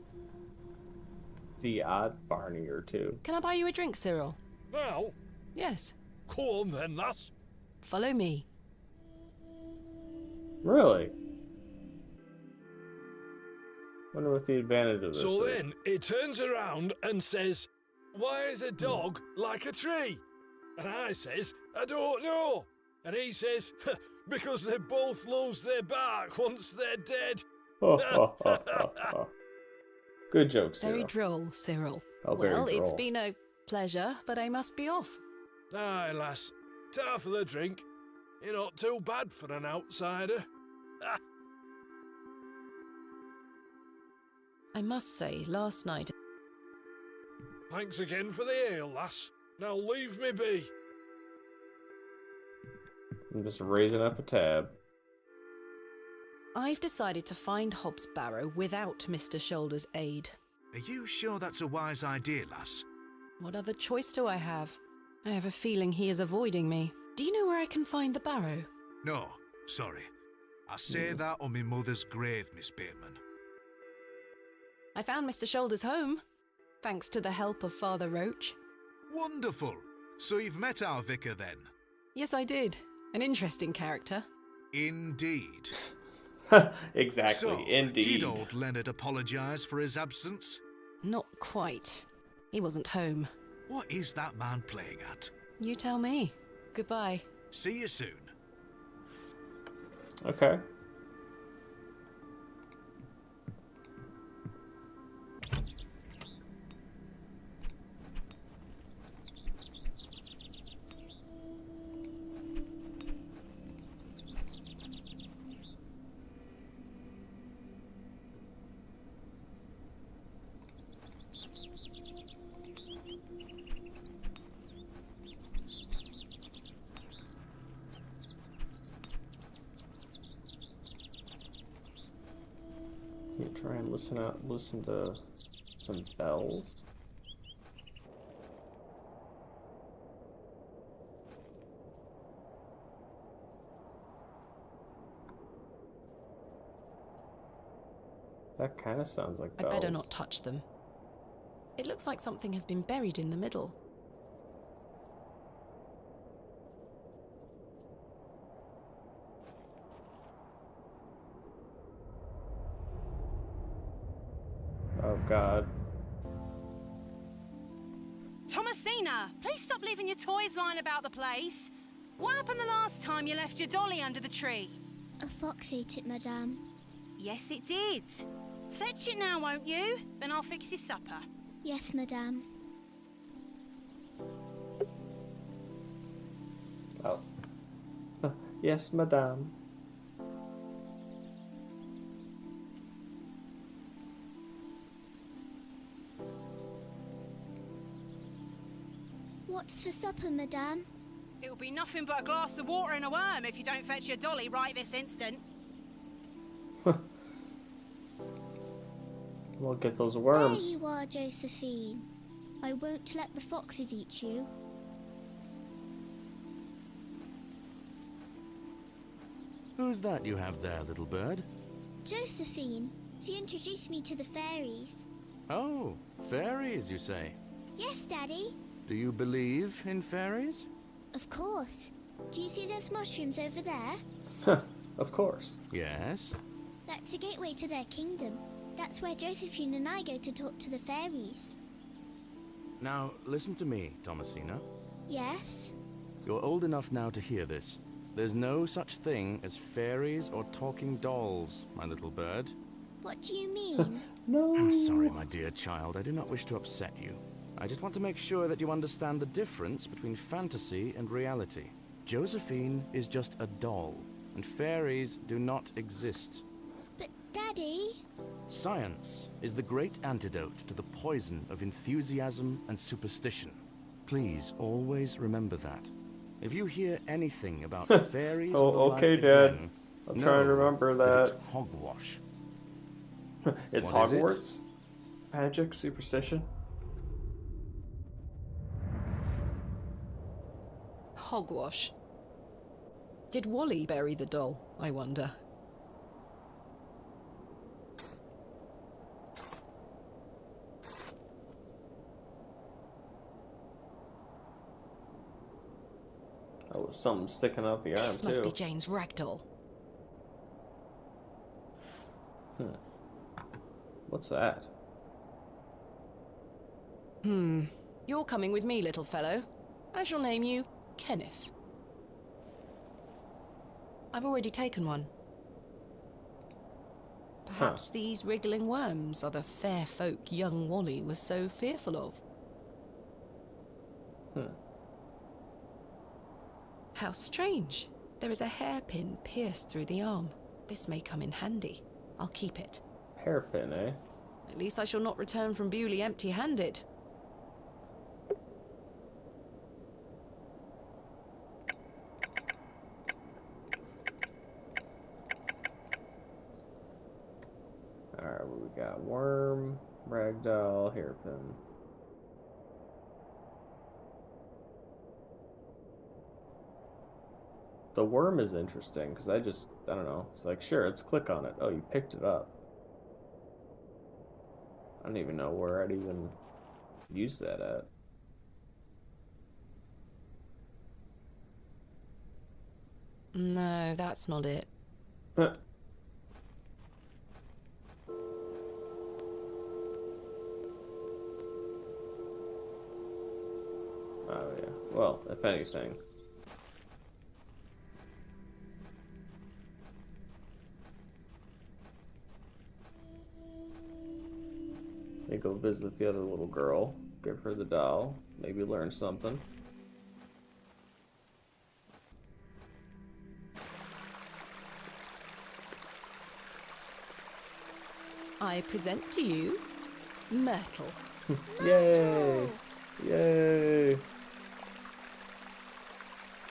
The odd Barney or two. Can I buy you a drink, Cyril? Now, Yes. go on then, lass. Follow me. Really? Wonder what the advantage of this So is. then he turns around and says, "Why is a dog like a tree?" And I says, "I don't know." And he says, "Because they both lose their bark once they're dead." Good joke, Very Cyril. droll, Cyril. Oh, very Well, it's droll. been a pleasure, but I must be off. Aye, lass. tar for the drink. You're not too bad for an outsider. I must say, last night... Thanks again for the ale, lass. Now leave me be. I'm just raising up a tab. I've decided to find Hobs Barrow without Mr. Shoulder's aid. Are you sure that's a wise idea, lass? What other choice do I have? I have a feeling he is avoiding me. Do you know where I can find the Barrow? No, sorry. I say that on my mother's grave, Miss Bateman. I found Mr. Shoulder's home, thanks to the help of Father Roach. Wonderful. So you've met our vicar then? Yes, I did. An interesting character. Indeed. Exactly, so, indeed. Did old Leonard apologise for his absence? Not quite. He wasn't home. What is that man playing at? You tell me. Goodbye. See you soon. Okay. You try and listen to some bells. That kind of sounds like bells. I better not touch them. It looks like something has been buried in the middle. Oh God. Thomasina, please stop leaving your toys lying about the place. What happened the last time you left your dolly under the tree? A fox ate it, madame. Yes, it did. Fetch it now, won't you? Then I'll fix your supper. Yes, madame. Oh. Yes, madame. What's for supper, madame? It'll be nothing but a glass of water and a worm if you don't fetch your dolly right this instant. We'll get those worms. There you are, Josephine. I won't let the foxes eat you. Who's that you have there, little bird? Josephine. She introduced me to the fairies. Oh, fairies, you say? Yes, Daddy. Do you believe in fairies? Of course. Do you see those mushrooms over there? Huh, of course. Yes. That's the gateway to their kingdom. That's where Josephine and I go to talk to the fairies. Now, listen to me, Thomasina. Yes? You're old enough now to hear this. There's no such thing as fairies or talking dolls, my little bird. What do you mean? No. I'm sorry, my dear child. I do not wish to upset you. I just want to make sure that you understand the difference between fantasy and reality. Josephine is just a doll, and fairies do not exist. But, Daddy... Science is the great antidote to the poison of enthusiasm and superstition. Please always remember that. If you hear anything about fairies Oh, or the okay, like Dad. again, I'll know try to remember that. It's hogwash. It's What is it? Hogwarts? Magic? Superstition? Hogwash. Did Wally bury the doll, I wonder? Oh, something sticking out the arm, This too. must be Jane's ragdoll. What's that? You're coming with me, little fellow. I shall name you Kenneth. I've already taken one. Perhaps these wriggling worms are the fair folk young Wally was so fearful of. How strange. There is a hairpin pierced through the arm. This may come in handy. I'll keep it. Hairpin, eh? At least I shall not return from Bewley empty-handed. Alright, what we got? Worm, ragdoll, hairpin. The worm is interesting because I don't know. It's like, sure, let's click on it. Oh, you picked it up. I don't even know where I'd even use that at. No, that's not it. Oh, yeah. Well, if anything. They go visit the other little girl, give her the doll, maybe learn something. I present to you Myrtle. Yay! Yay!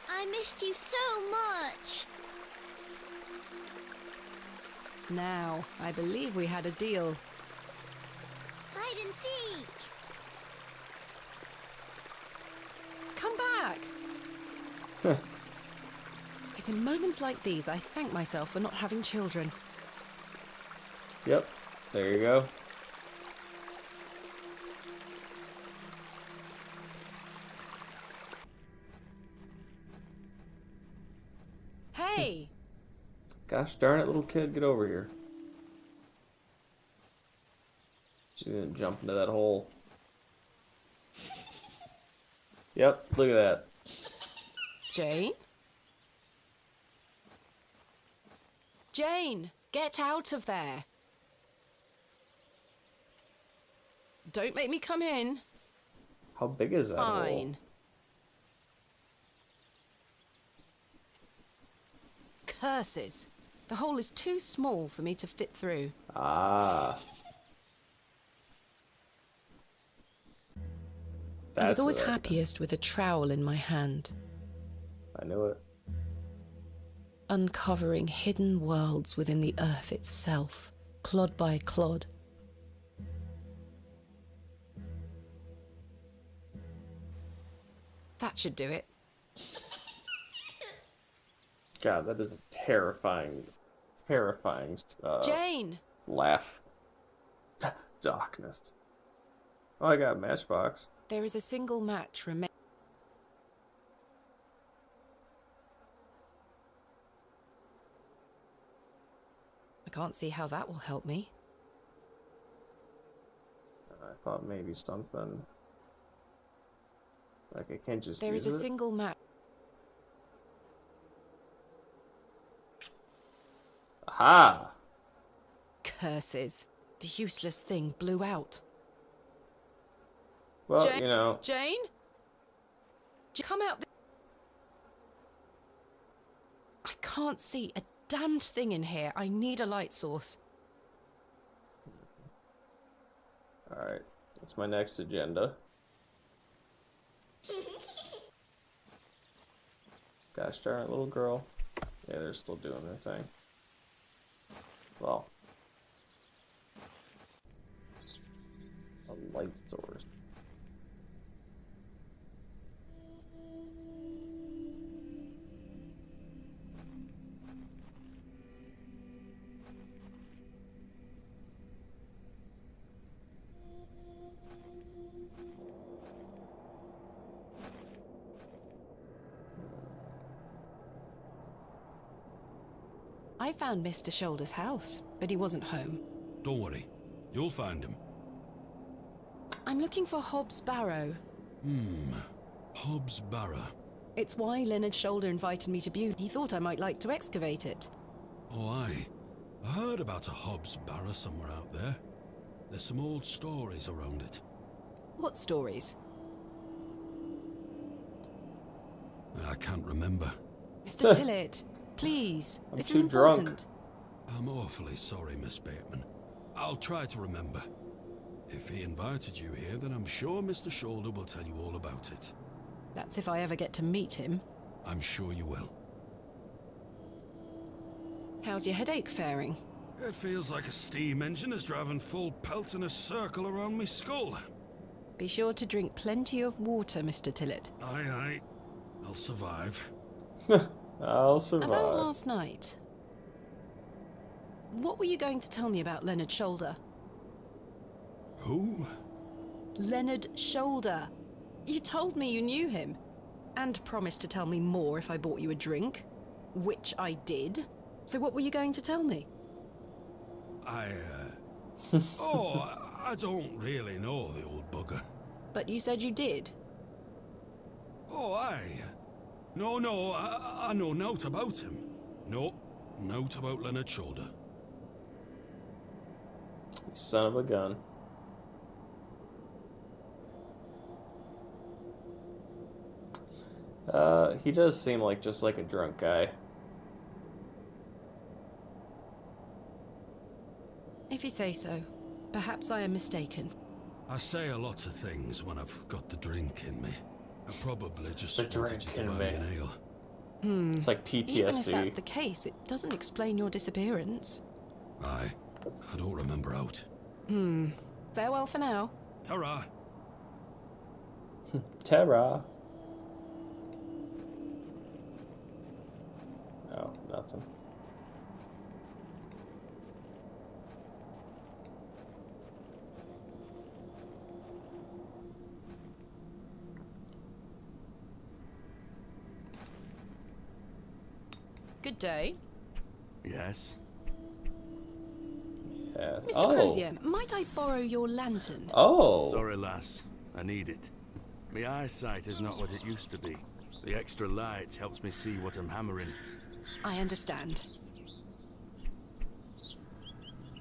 I missed you so much. Now, I believe we had a deal. Hide and seek. Come back! It's in moments like these I thank myself for not having children. Yep, there you go. Hey! Gosh darn it, little kid, get over here. She's gonna jump into that hole. Yep, look at that. Jane? Jane, get out of there. Don't make me come in. How big is that hole? Fine. Curses. The hole is too small for me to fit through. Ah. I was That's always what I- happiest with a trowel in my hand, I knew it. uncovering hidden worlds within the earth itself, clod by clod. That should do it. God, that is a terrifying, Jane! laugh. Darkness. Oh, I got a matchbox. There is a single match remaining. I can't see how that will help me. I thought maybe something. Like I can't just There use is a it? single match. Aha! Curses. The useless thing blew out. Well, Jane? you know. Jane? Come out. I can't see a damned thing in here. I need a light source. Alright, that's my next agenda. Gosh darn it, little girl. Yeah, they're still doing their thing. Well. A light source. I found Mr. Shoulder's house, but he wasn't home. Don't worry. You'll find him. I'm looking for Hobs Barrow. Hobs Barrow. It's why Leonard Shoulder invited me to Bewley. He thought I might like to excavate it. Oh, aye. I heard about a Hobs Barrow somewhere out there. There's some old stories around it. What stories? I can't remember. Mr. Tillett, please. I'm This too is drunk. important. I'm awfully sorry, Miss Bateman. I'll try to remember. If he invited you here, then I'm sure Mr. Shoulder will tell you all about it. That's if I ever get to meet him. I'm sure you will. How's your headache faring? It feels like a steam engine is driving full pelt in a circle around me skull. Be sure to drink plenty of water, Mr. Tillett. Aye, aye. I'll survive. I'll survive. About last night. What were you going to tell me about Leonard Shoulder? Who? Leonard Shoulder. You told me you knew him. And promised to tell me more if I bought you a drink. Which I did. So what were you going to tell me? I don't really know the old bugger. But you said you did. Oh, aye. No, I know naught about him. No, naught about Leonard Shoulder. You son of a gun. He does seem like just like a drunk guy. If you say so. Perhaps I am mistaken. I say a lot of things when I've got the drink in me. I probably just The wanted you drink to in buy me. me an ale. It's like PTSD. Even if that's the case, it doesn't explain your disappearance. Aye, I don't remember out. Farewell for now. Ta-ra! Terra. Oh, nothing. Good day. Yes? Yes. Mr. Oh. Crozier, might I borrow your lantern? Oh. Sorry, lass. I need it. My eyesight is not what it used to be. The extra light helps me see what I'm hammering. I understand.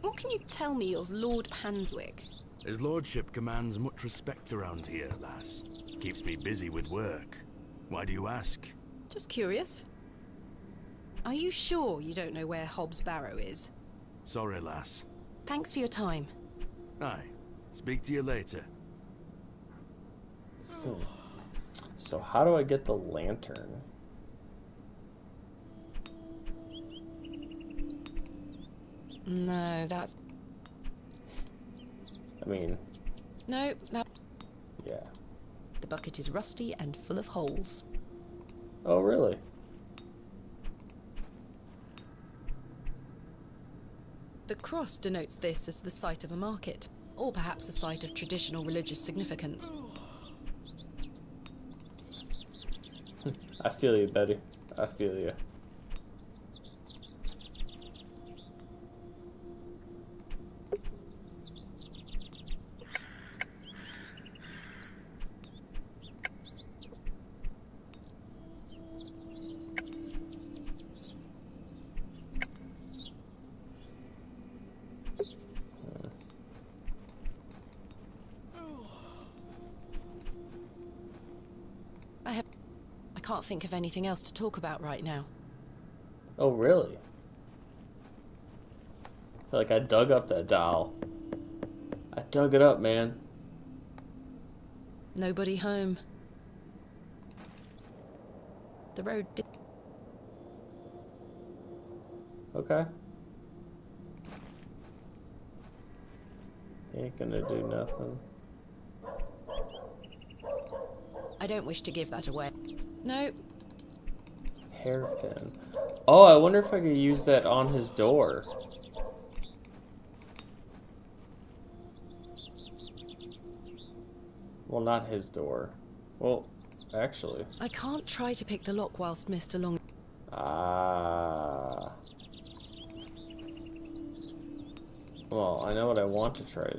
What can you tell me of Lord Panswick? His lordship commands much respect around here, lass. Keeps me busy with work. Why do you ask? Just curious. Are you sure you don't know where Hobs Barrow is? Sorry, lass. Thanks for your time. Aye. Speak to you later. So how do I get the lantern? No, that's... I mean, No, that... yeah. The bucket is rusty and full of holes. Oh, really? The cross denotes this as the site of a market, or perhaps a site of traditional religious significance. I feel you, Betty. I feel you. I can't think of anything else to talk about right now. Oh, really? I feel like I dug up that doll. I dug it up, man. Nobody home. The road did... Okay. Ain't gonna do nothing. I don't wish to give that away. No. Hairpin. Oh, I wonder if I could use that on his door. Well, not his door. Well, actually. I can't try to pick the lock whilst Mr. Long... Ah. Well, I know what I want to try to